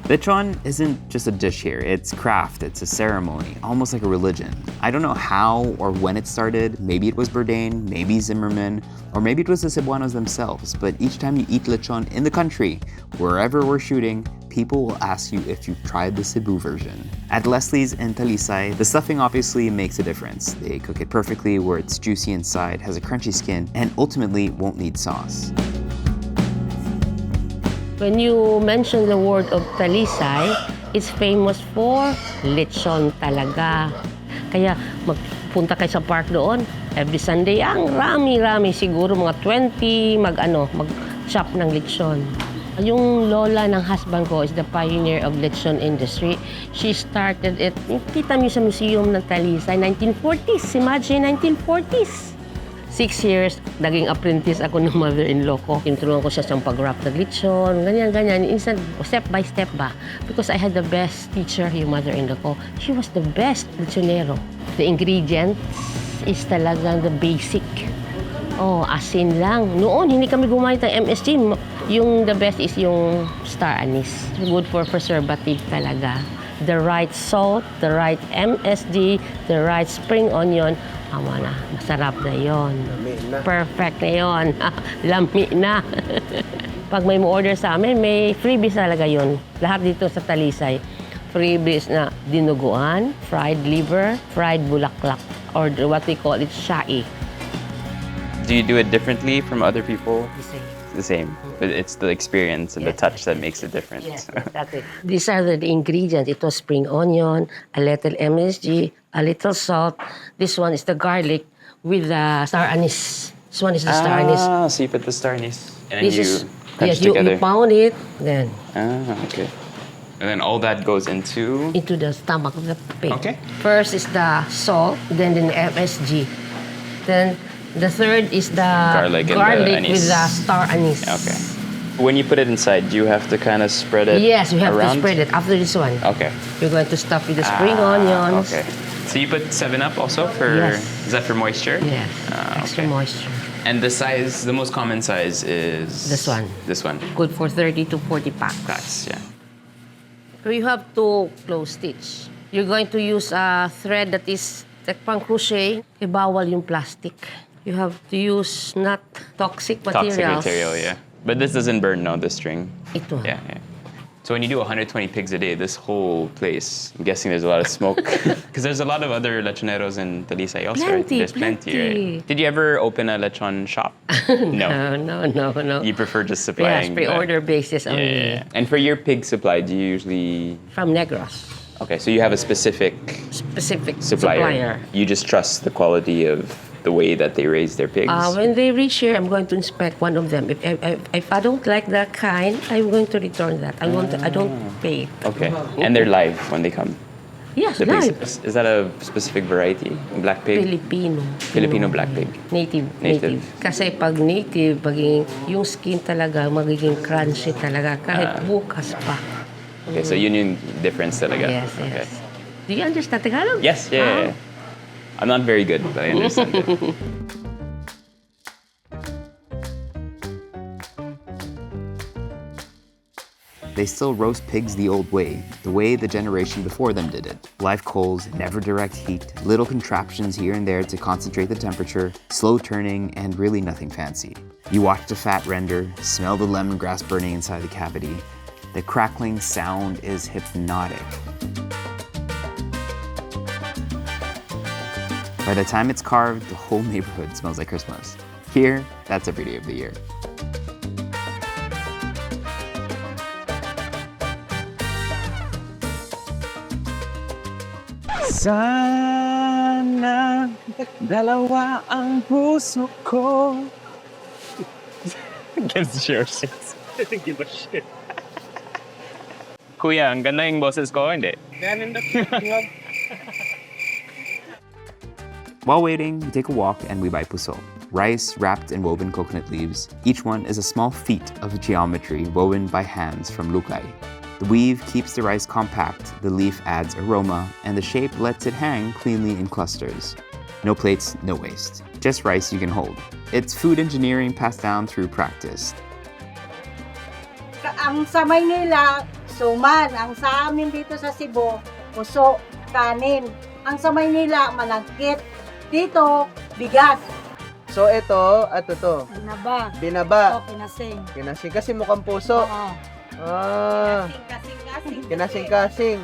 Lechon isn't just a dish here, it's craft, it's a ceremony, almost like a religion. I don't know how or when it started, maybe it was Bourdain, maybe Zimmerman, or maybe it was the Cebuanos themselves, but each time you eat lechon in the country, wherever we're shooting, people will ask you if you've tried the Cebu version. At Leslie's in Talisay, the stuffing obviously makes a difference. They cook it perfectly where it's juicy inside, has a crunchy skin, and ultimately won't need sauce.
When you mention the word of Talisay, it's famous for lechon talaga. Kaya magpunta kayo sa park doon, every Sunday, ang rami-rami, siguro mga 20 mag-chop ng lechon. Yung lola ng husband ko is the pioneer of lechon industry. She started it, kita niyo sa museum ng Talisay, 1940s. Imagine, 1940s. 6 years, naging apprentice ako ng mother-in-law ko. Tinuruan ko siya sa pag-wrap ng lechon, ganyan. Instant, step by step ba? Because I had the best teacher, yung mother-in-law ko. She was the best lechonero. The ingredients is talagang the basic. Oh, asin lang. Noon, hindi kami gumamit ng MSG. Yung the best is yung star anise. Good for preservative talaga. The right salt, the right MSG, the right spring onion Tama na. Masarap na yon. Perfect na yon. Lami na. Pag may mo-order sa amin, may freebies talaga yon. Lahat dito sa Talisay. Freebies na dinuguan, fried liver, fried bulaklak, or what we call it, shai.
Do you do it differently from other people?
The same.
The same, but it's the experience and the touch that makes it different.
Yes, that's it. These are the ingredients. It was spring onion, a little MSG, a little salt. This one is the garlic with the star anise. This one is the star anise.
Ah, so you put the star anise and
This
you
is
crunch
yes, you
together.
pound it, then
Okay. And then all that goes into...
into the stomach of the pig.
Okay.
First is the salt, then the MSG. Then the third is the
Garlic and the anise.
with the star anise.
Okay. When you put it inside, do you have to kind of spread it
Yes, you have
around?
to spread it after this one.
Okay.
You're going to stuff with the spring onions.
Okay. So you put 7-Up also for...
Yes.
Is that for moisture?
Yes, extra
okay.
moisture.
And the size, the most common size is...
This one.
This one.
Good for 30 to 40 packs.
That's, yeah.
So you have to close stitch. You're going to use a thread that is like pang crochet. Ibawal yung plastic. You have to use not toxic materials.
Toxic material, yeah. But this doesn't burn, no, the string.
It will.
Yeah, yeah. So when you do 120 pigs a day, this whole place, I'm guessing there's a lot of smoke. Because there's a lot of other lechoneros in Talisay also, right? There's plenty, right? Did you ever open a lechon shop? No.
No.
You prefer just supplying?
Yes, pre-order basis
Yeah,
only.
yeah, yeah. And for your pig supply, do you usually...
From Negros.
Okay, so you have a specific supplier. You just trust the quality of the way that they raise their pigs?
When they reach here, I'm going to inspect one of them. If I don't like that kind, I'm going to return that. I don't pay it.
Okay. And they're live when they come?
Yes,
The
live.
pigs. Is that a specific variety? Black pig? Filipino black pig.
Native. Kasi pag native, yung skin talaga magiging crunchy talaga kahit bukas pa.
Okay, so yun yung difference talaga.
Yes,
okay.
yes. Do you understand Tagalog?
Yes, yeah. I'm not very good, but I understand it.
They still roast pigs the old way, the way the generation before them did it. Live coals, never direct heat, little contraptions here and there to concentrate the temperature, slow turning, and really nothing fancy. You watch the fat render, smell the lemongrass burning inside the cavity. The crackling sound is hypnotic. By the time it's carved, the whole neighborhood smells like Christmas. Here, that's every day of the year.
Sana dalawa ang puso ko.
Gives your shit.
Doesn't give a shit.
Kuya, ang ganda yung boses ko, hindi?
While waiting, we take a walk and we buy puso. Rice wrapped in woven coconut leaves. Each one is a small feat of geometry woven by hands from Lucay. The weave keeps the rice compact, the leaf adds aroma, and the shape lets it hang cleanly in clusters. No plates, no waste. Just rice you can hold. It's food engineering passed down through practice.
Ang sa Maynila, suman. Ang sa amin dito sa Cebu, puso, kanin. Ang sa Maynila, malagkit. Dito, bigas.
So ito, at ito.
Binaba.
Binaba.
O, kinasing.
Kinasing kasi mukhang puso.
Oo.
Ah. Kinasing-kasing.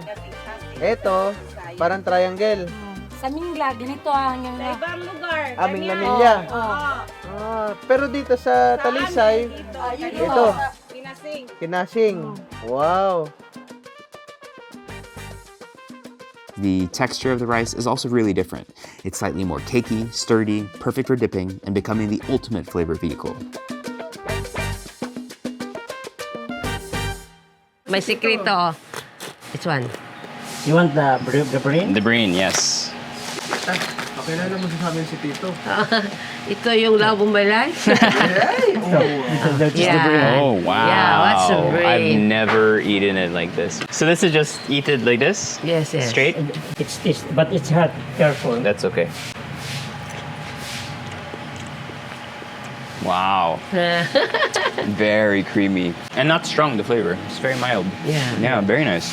Ito, parang triangle.
Sa Mingla, ganito ang yung... Sa ibang lugar.
Aming Manila.
Oo.
Pero dito sa Talisay, ito.
Kinasing.
Kinasing. Wow.
The texture of the rice is also really different. It's slightly more cakey, sturdy, perfect for dipping, and becoming the ultimate flavor vehicle.
May sikrito. Which one?
You want the brain?
The brain, yes.
Okay na naman sa amin si Tito.
Ito yung labong balay?
Oh, wow.
Yeah, what's the brain?
I've never eaten it like this. So this is just eat it like this?
Yes.
Straight?
But it's hot. Careful.
That's okay. Wow. Very creamy. And not strong, the flavor. It's very mild.
Yeah.
Yeah, very nice.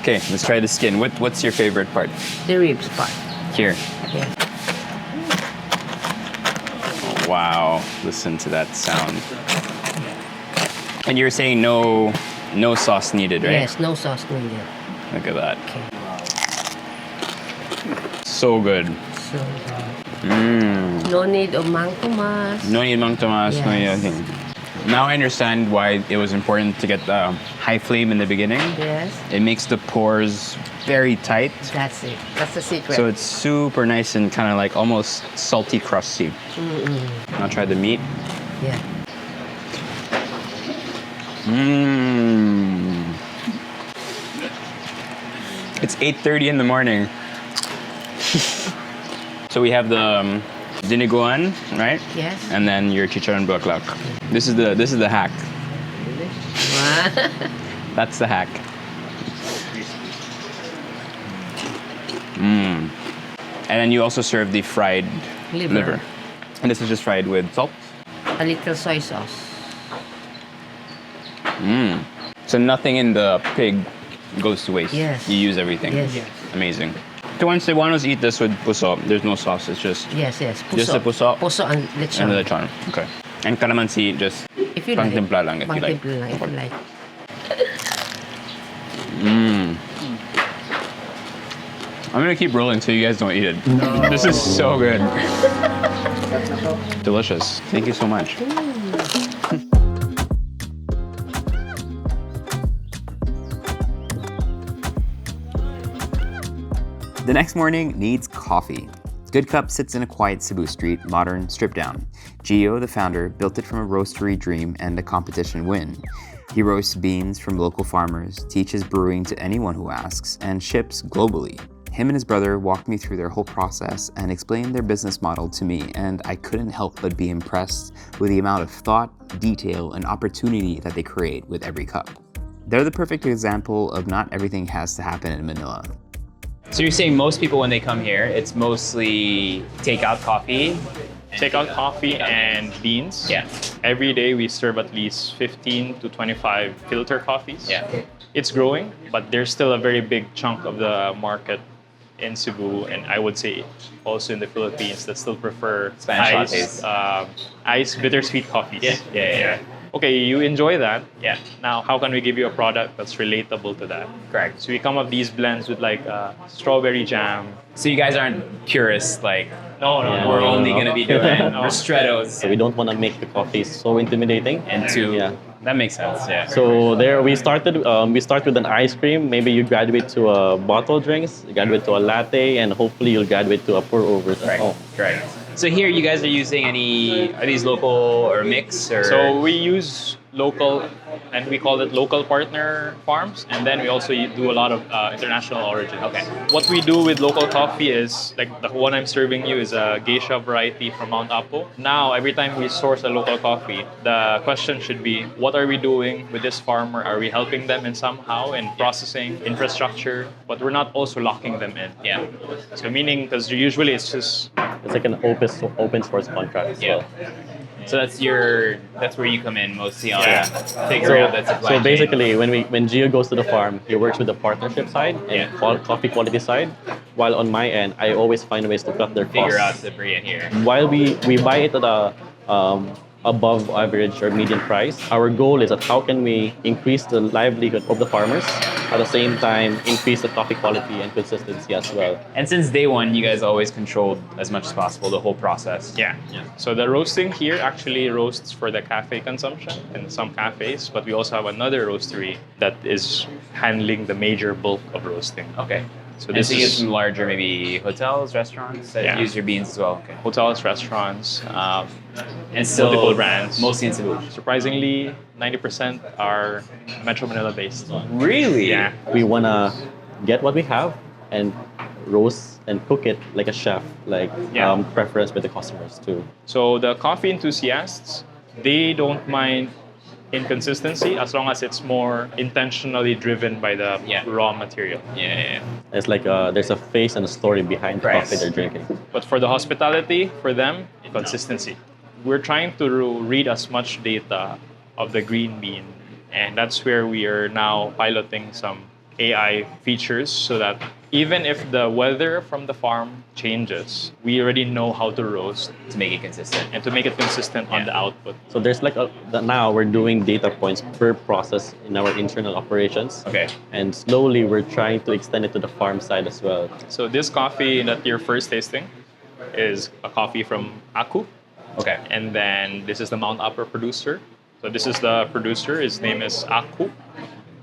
Okay, let's try the skin. What's your favorite part?
The ribs part.
Here.
Yeah.
Wow, listen to that sound. And you're saying no sauce needed, right?
Yes, no sauce needed.
Look at that. So good.
So, no need of mang tomas.
No need mang tomas.
Yes.
No need anything. Now I understand why it was important to get the high flame in the beginning.
Yes.
It makes the pores very tight.
That's it. That's the secret.
So it's super nice and kind of like almost salty crusty. I'll try the meat.
Yeah.
It's 8:30 in the morning. So we have the diniguan, right?
Yes.
And then your chicharon bulaklak. This is the hack. That's the hack. And then you also serve the fried liver. And this is just fried with salt?
A little soy sauce.
So nothing in the pig goes to waste.
Yes.
You use everything.
Yes.
Amazing. So when Cebuanos eat this with puso, there's no sauce. It's just
Yes. Puso.
just the puso
Puso and lechon.
and the lechon. Okay. And calamansi just
If you like.
pang-timpla lang if you like.
Pang-timpla lang if you like.
I'm gonna keep rolling so you guys don't eat it. No. This is so good. Delicious. Thank you so much.
The next morning needs coffee. Good Cup sits in a quiet Cebu street, modern, stripped down. Gio, the founder, built it from a roastery dream and a competition win. He roasts beans from local farmers, teaches brewing to anyone who asks, and ships globally. Him and his brother walked me through their whole process and explained their business model to me, and I couldn't help but be impressed with the amount of thought, detail, and opportunity that they create with every cup. They're the perfect example of not everything has to happen in Manila.
So you're saying most people when they come here, it's mostly takeout coffee?
Takeout coffee and beans.
Yeah.
Every day we serve at least 15 to 25 filter coffees.
Yeah.
It's growing, but there's still a very big chunk of the market in Cebu, and I would say also in the Philippines, that still prefer
Spanish
iced bittersweet coffees.
Yeah.
Okay, you enjoy that.
Yeah.
Now, how can we give you a product that's relatable to that?
Correct.
So we come up with these blends with like strawberry jam.
So you guys aren't purists, like,
No.
we're only going to be doing ristrettos.
So we don't want to make the coffee so intimidating.
And that makes sense, yeah.
So there we started. We start with an ice cream. Maybe you graduate to a bottled drinks, you graduate to a latte, and hopefully you'll graduate to a pour over.
Right. So here you guys are using are these local or mix? Or?
So we use local, and we call it local partner farms, and then we also do a lot of international origin.
Okay.
What we do with local coffee is, like the one I'm serving you is a geisha variety from Mount Apo. Now, every time we source a local coffee, the question should be, what are we doing with this farmer? Are we helping them in somehow in processing, infrastructure? But we're not also locking them in.
Yeah.
So meaning, because usually it's just...
It's like an open source contract.
Yeah. So that's where you come in mostly on figuring out that supply
So
chain.
basically, when Gio goes to the farm, he works with the partnership side and coffee quality side. While on my end, I always find ways to cut their costs.
Figure out the bring it here.
While we buy it at a above average or median price, our goal is that how can we increase the livelihood of the farmers, at the same time increase the coffee quality and consistency as well.
And since day one, you guys always controlled as much as possible the whole process.
Yeah. So the roasting here actually roasts for the cafe consumption in some cafes, but we also have another roastery that is handling the major bulk of roasting.
Okay.
So
this
this
is
is
some larger, maybe hotels, restaurants that use your beans as well. Okay.
Hotels, restaurants,
and still
multiple brands.
Mostly in Cebu.
Surprisingly, 90% are Metro Manila based.
Really?
Yeah.
We wanna get what we have and roast and cook it like a chef, like preference with the customers too.
So the coffee enthusiasts, they don't mind inconsistency as long as it's more intentionally driven by the raw material.
Yeah.
It's like there's a face and a story behind the coffee they're drinking.
But for the hospitality, for them, consistency. We're trying to read as much data of the green bean, and that's where we are now piloting some AI features so that
even if the weather from the farm changes, we already know how to roast
to make it consistent
and to make it consistent on the output.
So there's like now we're doing data points per process in our internal operations.
Okay.
And slowly we're trying to extend it to the farm side as well.
So this coffee that you're first tasting is a coffee from Aku.
Okay.
And then this is the Mount Upper producer. So this is the producer. His name is Aku.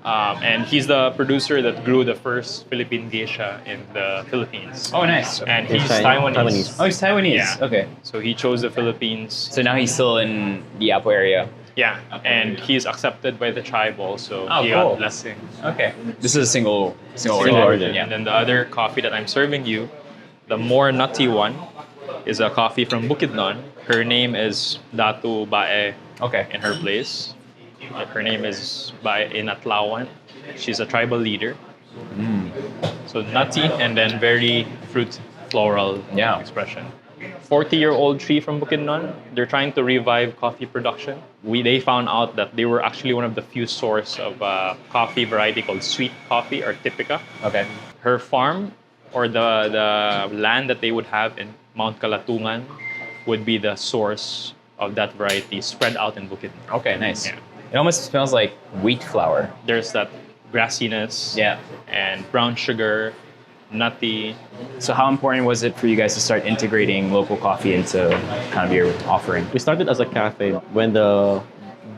And he's the producer that grew the first Philippine geisha in the Philippines.
Oh, nice.
And he's Taiwanese.
Oh, he's Taiwanese.
Yeah.
Okay.
So he chose the Philippines.
So now he's still in the Apo area.
Yeah, and he's accepted by the tribe also.
Oh,
he
cool.
got blessing.
Okay. This is a single
order.
Yeah.
And then the other coffee that I'm serving you, the more nutty one, is a coffee from Bukidnon. Her name is Datu Bae.
Okay.
In her place. Her name is Bae Inatlawan. She's a tribal leader. So nutty and then very fruit floral expression. 40-year-old tree from Bukidnon. They're trying to revive coffee production. They found out that they were actually one of the few source of coffee variety called sweet coffee or typica.
Okay.
Her farm or the land that they would have in Mount Kalatungan would be the source of that variety spread out in Bukidnon.
Okay, nice.
Yeah.
It almost smells like wheat flour.
There's that grassiness and brown sugar, nutty.
So how important was it for you guys to start integrating local coffee into kind of your offering?
We started as a cafe. When the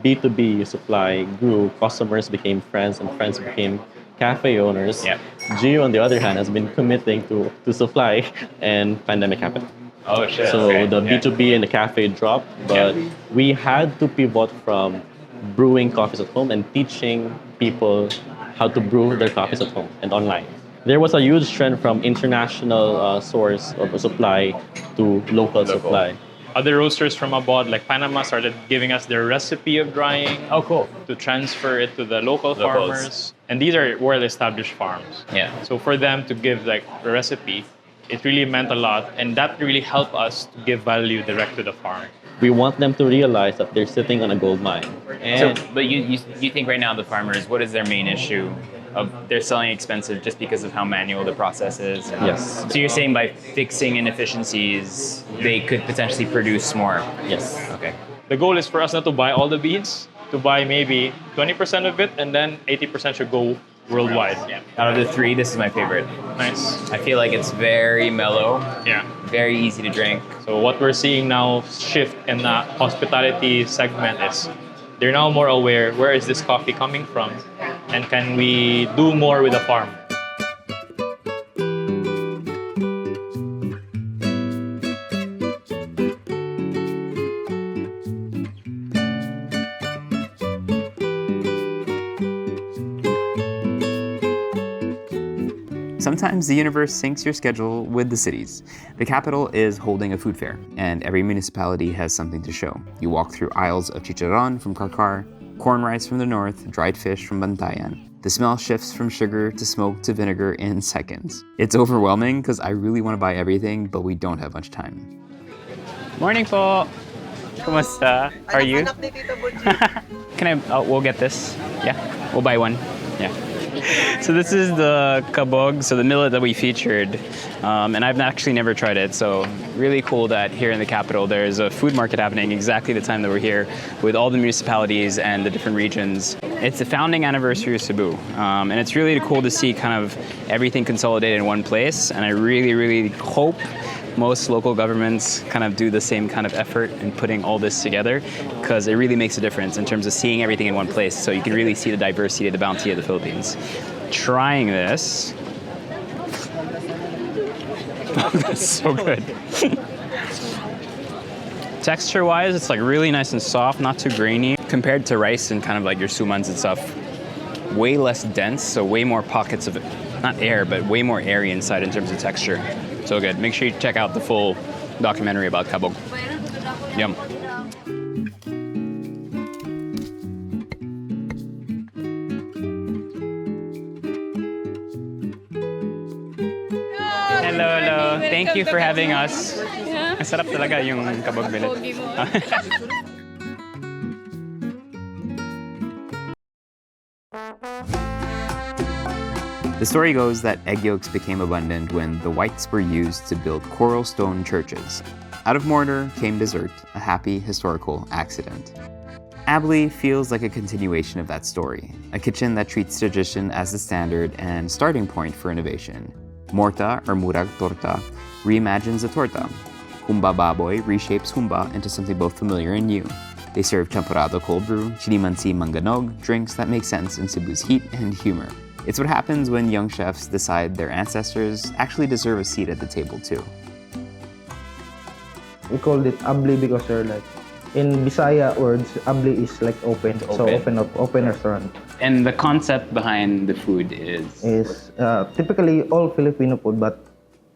B2B supply grew, customers became friends and friends became cafe owners.
Yeah.
Gio, on the other hand, has been committing to supply and pandemic happened.
Oh, shit.
So
Okay.
the B2B and the cafe dropped, but we had to pivot from brewing coffees at home and teaching people how to brew their coffees at home and online. There was a huge trend from international source of supply to local supply.
Other roasters from abroad, like Panama, started giving us their recipe of drying.
Oh, cool.
To transfer it to the local farmers. And these are well-established farms.
Yeah.
So for them to give like the recipe, it really meant a lot. And that really helped us to give value direct to the farm.
We want them to realize that they're sitting on a gold mine. And
But you think right now the farmers, what is their main issue? They're selling expensive just because of how manual the process is?
Yes.
So you're saying by fixing inefficiencies, they could potentially produce more?
Yes.
Okay.
The goal is for us not to buy all the beans, to buy maybe 20% of it, and then 80% should go worldwide.
Yeah. Out of the three, this is my favorite.
Nice.
I feel like it's very mellow.
Yeah.
Very easy to drink.
So what we're seeing now shift in the hospitality segment is they're now more aware, where is this coffee coming from? And can we do more with the farm?
Sometimes the universe syncs your schedule with the cities. The capital is holding a food fair, and every municipality has something to show. You walk through aisles of chicharron from Karkar, corn rice from the north, dried fish from Bantayan. The smell shifts from sugar to smoke to vinegar in seconds. It's overwhelming because I really want to buy everything, but we don't have much time.
Morning po! Kumusta? How are you? Can I, we'll get this. Yeah, we'll buy one. Yeah. So this is the kabog, so the millet that we featured, and I've actually never tried it, so really cool that here in the capital there's a food market happening exactly the time that we're here with all the municipalities and the different regions. It's the founding anniversary of Cebu, and it's really cool to see kind of everything consolidated in one place, and I really, really hope most local governments kind of do the same kind of effort in putting all this together, because it really makes a difference in terms of seeing everything in one place, so you can really see the diversity, the bounty of the Philippines. Trying this, that's so good. Texture-wise, it's like really nice and soft, not too grainy. Compared to rice and kind of like your sumans and stuff, way less dense, so way more pockets of, not air, but way more airy inside in terms of texture. So good. Make sure you check out the full documentary about kabog. Yum. Hello, hello. Thank you for having us. Masarap talaga yung kabog billet.
The story goes that egg yolks became abundant when the whites were used to build coral stone churches. Out of mortar came dessert, a happy historical accident. Abli feels like a continuation of that story, a kitchen that treats tradition as the standard and starting point for innovation. Morta, or murag torta, reimagines a torta. Humba baboy reshapes humba into something both familiar and new. They serve champurrado cold brew, chinimansi manganog, drinks that make sense in Cebu's heat and humor. It's what happens when young chefs decide their ancestors actually deserve a seat at the table too.
We called it Abli because they're like, in Bisaya words, Abli is like open. So open restaurant.
And the concept behind the food is?
Is typically all Filipino food, but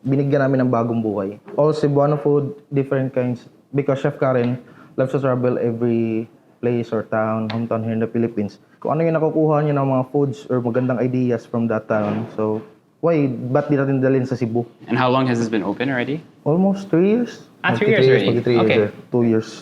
binigyan namin ng bagong buhay. All Cebuano food, different kinds. Because Chef Karen loves to travel every place or town, hometown here in the Philippines. Kung ano yung nakukuha niya ng mga foods or magandang ideas from that town. So, ba't di natin dalhin sa Cebu?
And how long has this been open already?
Almost 3 years.
3 years already?
3
Okay.
years.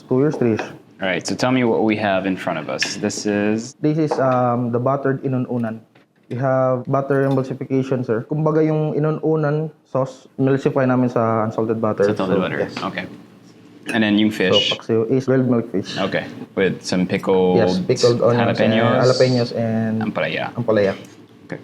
2 years, 3 years.
All right, so tell me what we have in front of us. This is
The buttered inununan. We have butter emulsification, sir. Kumbaga yung inununan sauce, emulsify namin sa unsalted butter.
salted butter.
Yes.
Okay. And then yung fish.
So, paksiw is grilled milk fish.
Okay, with some pickled,
Yes, pickled onions, jalapenos and
ampalaya.
Ampalaya.
Okay.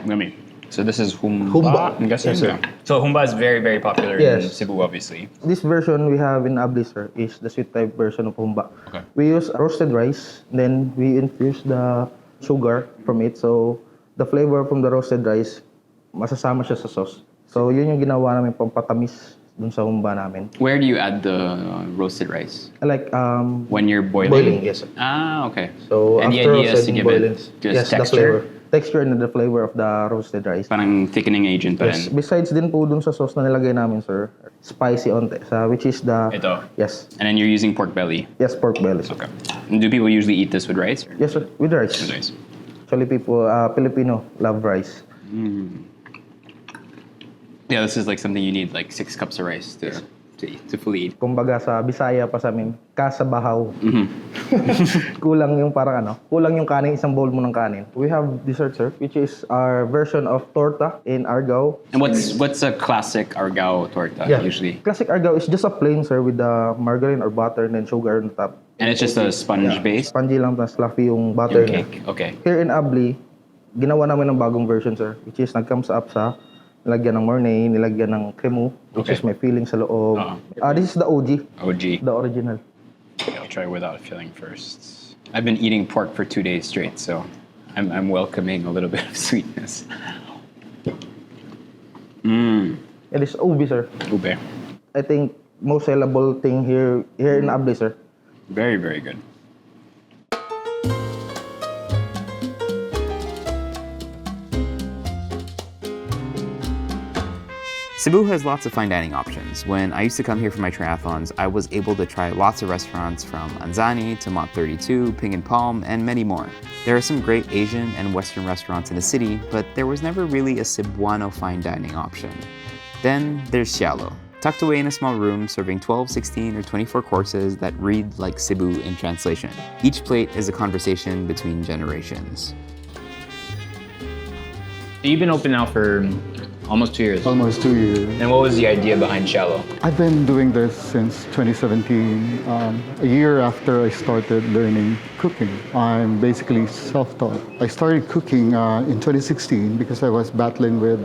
Yummy. So this is humba. I'm guessing.
Yes, sir.
So humba is very, very popular in
Yes.
Cebu, obviously.
This version we have in Abli, sir, is the sweet type version of humba.
Okay.
We use roasted rice, then we infuse the sugar from it. So the flavor from the roasted rice, masasama siya sa sauce. So yun yung ginawa namin pampatamis dun sa humba namin.
Where do you add the roasted rice?
Like
When you're boiling?
Boiling, yes, sir.
Ah, okay.
So
and the
after
idea is to
roasted,
give
boiling,
it just
yes, the
texture?
flavor. Texture and the flavor of the roasted rice.
Parang thickening agent pa
Yes.
rin.
Besides din po dun sa sauce na nilagay namin, sir, spicy onte, which is the...
Ito?
Yes.
And then you're using pork belly?
Yes, pork belly.
Okay. And do people usually eat this with rice? Or?
Yes, sir. With rice.
With rice.
Actually, Filipino love rice.
Yeah, this is like something you need like 6 cups of rice to eat, to fully eat.
Kumbaga sa Bisaya pa sa amin, kasabahaw. Kulang yung kulang yung kanin, isang bowl mo ng kanin. We have dessert, sir, which is our version of torta in Argao.
And what's a classic Argao torta usually?
Classic Argao is just a plain, sir, with the margarine or butter and then sugar on the top.
And it's just a sponge base?
Spongy lang, plus fluffy yung butter
Yung
niya.
cake, okay.
Here in Abli, ginawa namin ng bagong version, sir, which is nag-comes up sa nilagyan ng mornay, nilagyan ng cremo, which is may filling sa loob. This is the OG.
OG.
The original.
Okay, I'll try without filling first. I've been eating pork for 2 days straight, so I'm welcoming a little bit of sweetness.
It is ube, sir.
Ube.
I think most sellable thing here in Abli, sir.
Very, very good.
Cebu has lots of fine dining options. When I used to come here for my triathlons, I was able to try lots of restaurants from Anzani to Mont 32, Ping and Palm, and many more. There are some great Asian and Western restaurants in the city, but there was never really a Cebuano fine dining option. Then there's Sialo, tucked away in a small room serving 12, 16, or 24 courses that read like Cebu in translation. Each plate is a conversation between generations.
You've been open now for almost 2 years.
Almost 2 years.
And what was the idea behind Sialo?
I've been doing this since 2017, a year after I started learning cooking. I'm basically self-taught. I started cooking in 2016 because I was battling with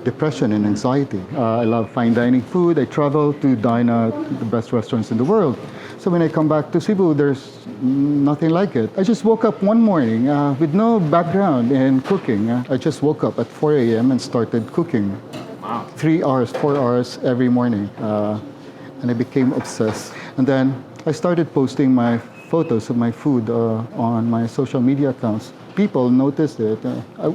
depression and anxiety. I love fine dining food. I travel to dine at the best restaurants in the world. So when I come back to Cebu, there's nothing like it. I just woke up one morning with no background in cooking. I just woke up at 4 a.m. and started cooking.
Wow.
3 hours, 4 hours every morning. And I became obsessed. And then I started posting my photos of my food on my social media accounts. People noticed it.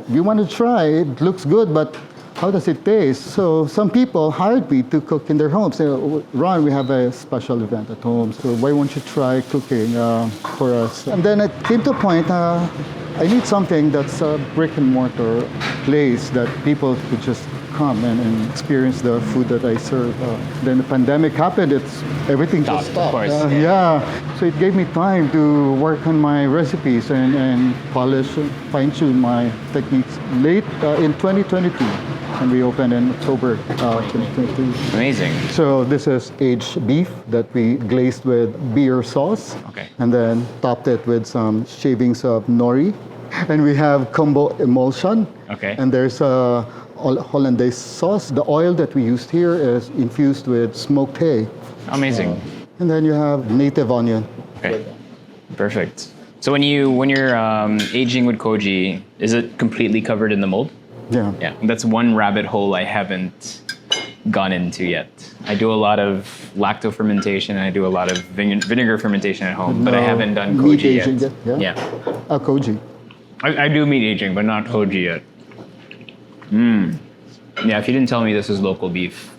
We want to try, it looks good, but how does it taste? So some people hired me to cook in their homes. They said, Ron, we have a special event at home, so why won't you try cooking for us? And then it came to a point, I need something that's a brick and mortar place that people could just come and experience the food that I serve. Then the pandemic happened, everything just stopped.
Of course.
Yeah, so it gave me time to work on my recipes and polish, fine-tune my techniques. Late in 2022, and we opened in October 2022.
Amazing.
So this is aged beef that we glazed with beer sauce.
Okay.
And then topped it with some shavings of nori. And we have combo emulsion.
Okay.
And there's a Hollandaise sauce. The oil that we used here is infused with smoked hay.
Amazing.
And then you have native onion.
Okay. Perfect. So when you're aging with koji, is it completely covered in the mold?
Yeah.
Yeah. That's one rabbit hole I haven't gone into yet. I do a lot of lacto fermentation and I do a lot of vinegar fermentation at home, but I haven't done
meat
koji
aging
yet.
Yeah. Koji.
I do meat aging, but not koji yet. Yeah, if you didn't tell me this was local beef,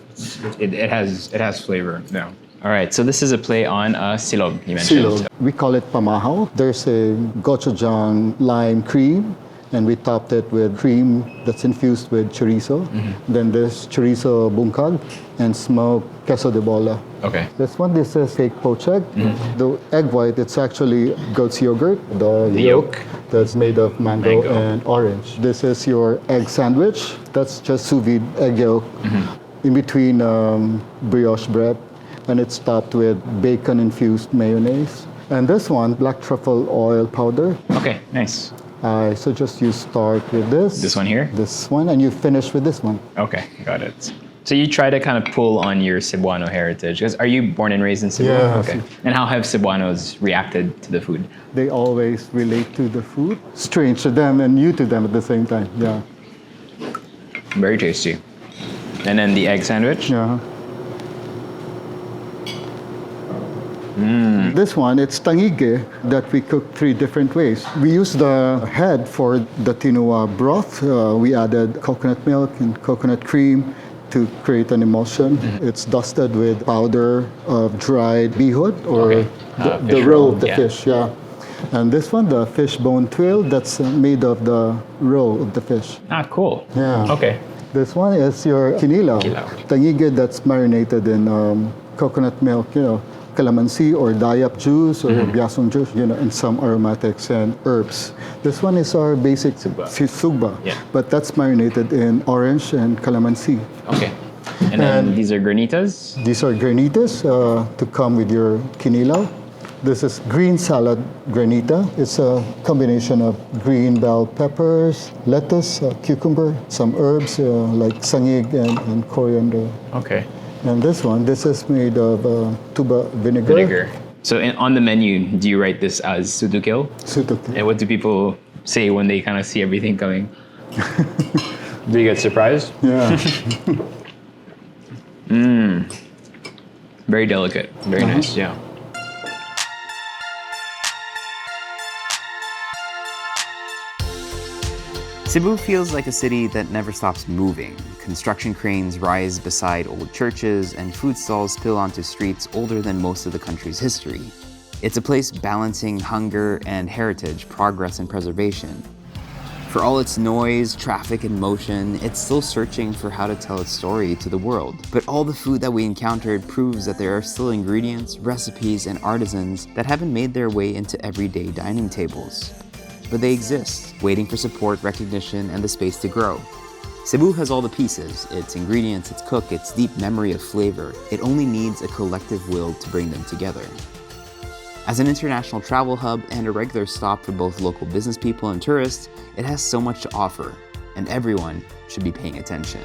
it has flavor. No. All right, so this is a play on silob, you mentioned.
Silob. We call it pamahaw. There's a gochujang lime cream, and we topped it with cream that's infused with chorizo. Then there's chorizo bungkag and smoked queso de bola.
Okay.
This is fake poached egg. The egg white, it's actually goat's yogurt. The yolk that's made of mango and orange. This is your egg sandwich. That's just sous vide egg yolk in between brioche bread. And it's topped with bacon-infused mayonnaise. And this one, black truffle oil powder.
Okay, nice.
I suggest you start with this.
This one here?
This one, and you finish with this one.
Okay, got it. So you try to kind of pull on your Cebuano heritage. Are you born and raised in Cebu?
Yeah.
Okay. And how have Cebuanos reacted to the food?
They always relate to the food. Strange to them and new to them at the same time. Yeah.
Very tasty. And then the egg sandwich?
Yeah. This one, it's tangige that we cook 3 different ways. We use the head for the tinoa broth. We added coconut milk and coconut cream to create an emulsion. It's dusted with powder of dried bihod or the roe of the fish. Yeah. And this one, the fish bone twill, that's made of the roe of the fish.
Ah, cool.
Yeah.
Okay.
This one is your kinilaw. Tangige that's marinated in coconut milk, calamansi or dayap juice or biasong juice, and some aromatics and herbs. This one is our basic sugba, but that's marinated in orange and calamansi.
Okay. And then these are granitas?
These are granitas to come with your kinilaw. This is green salad granita. It's a combination of green bell peppers, lettuce, cucumber, some herbs like sangig and coriander.
Okay.
And this is made of tuba vinegar.
So on the menu, do you write this as sutukil?
Sutukil.
And what do people say when they kind of see everything coming? Do you get surprised?
Yeah.
Very delicate. Very nice, yeah.
Cebu feels like a city that never stops moving. Construction cranes rise beside old churches, and food stalls spill onto streets older than most of the country's history. It's a place balancing hunger and heritage, progress and preservation. For all its noise, traffic, and motion, it's still searching for how to tell its story to the world. But all the food that we encountered proves that there are still ingredients, recipes, and artisans that haven't made their way into everyday dining tables. But they exist, waiting for support, recognition, and the space to grow. Cebu has all the pieces, its ingredients, its cook, its deep memory of flavor. It only needs a collective will to bring them together. As an international travel hub and a regular stop for both local business people and tourists, it has so much to offer, and everyone should be paying attention.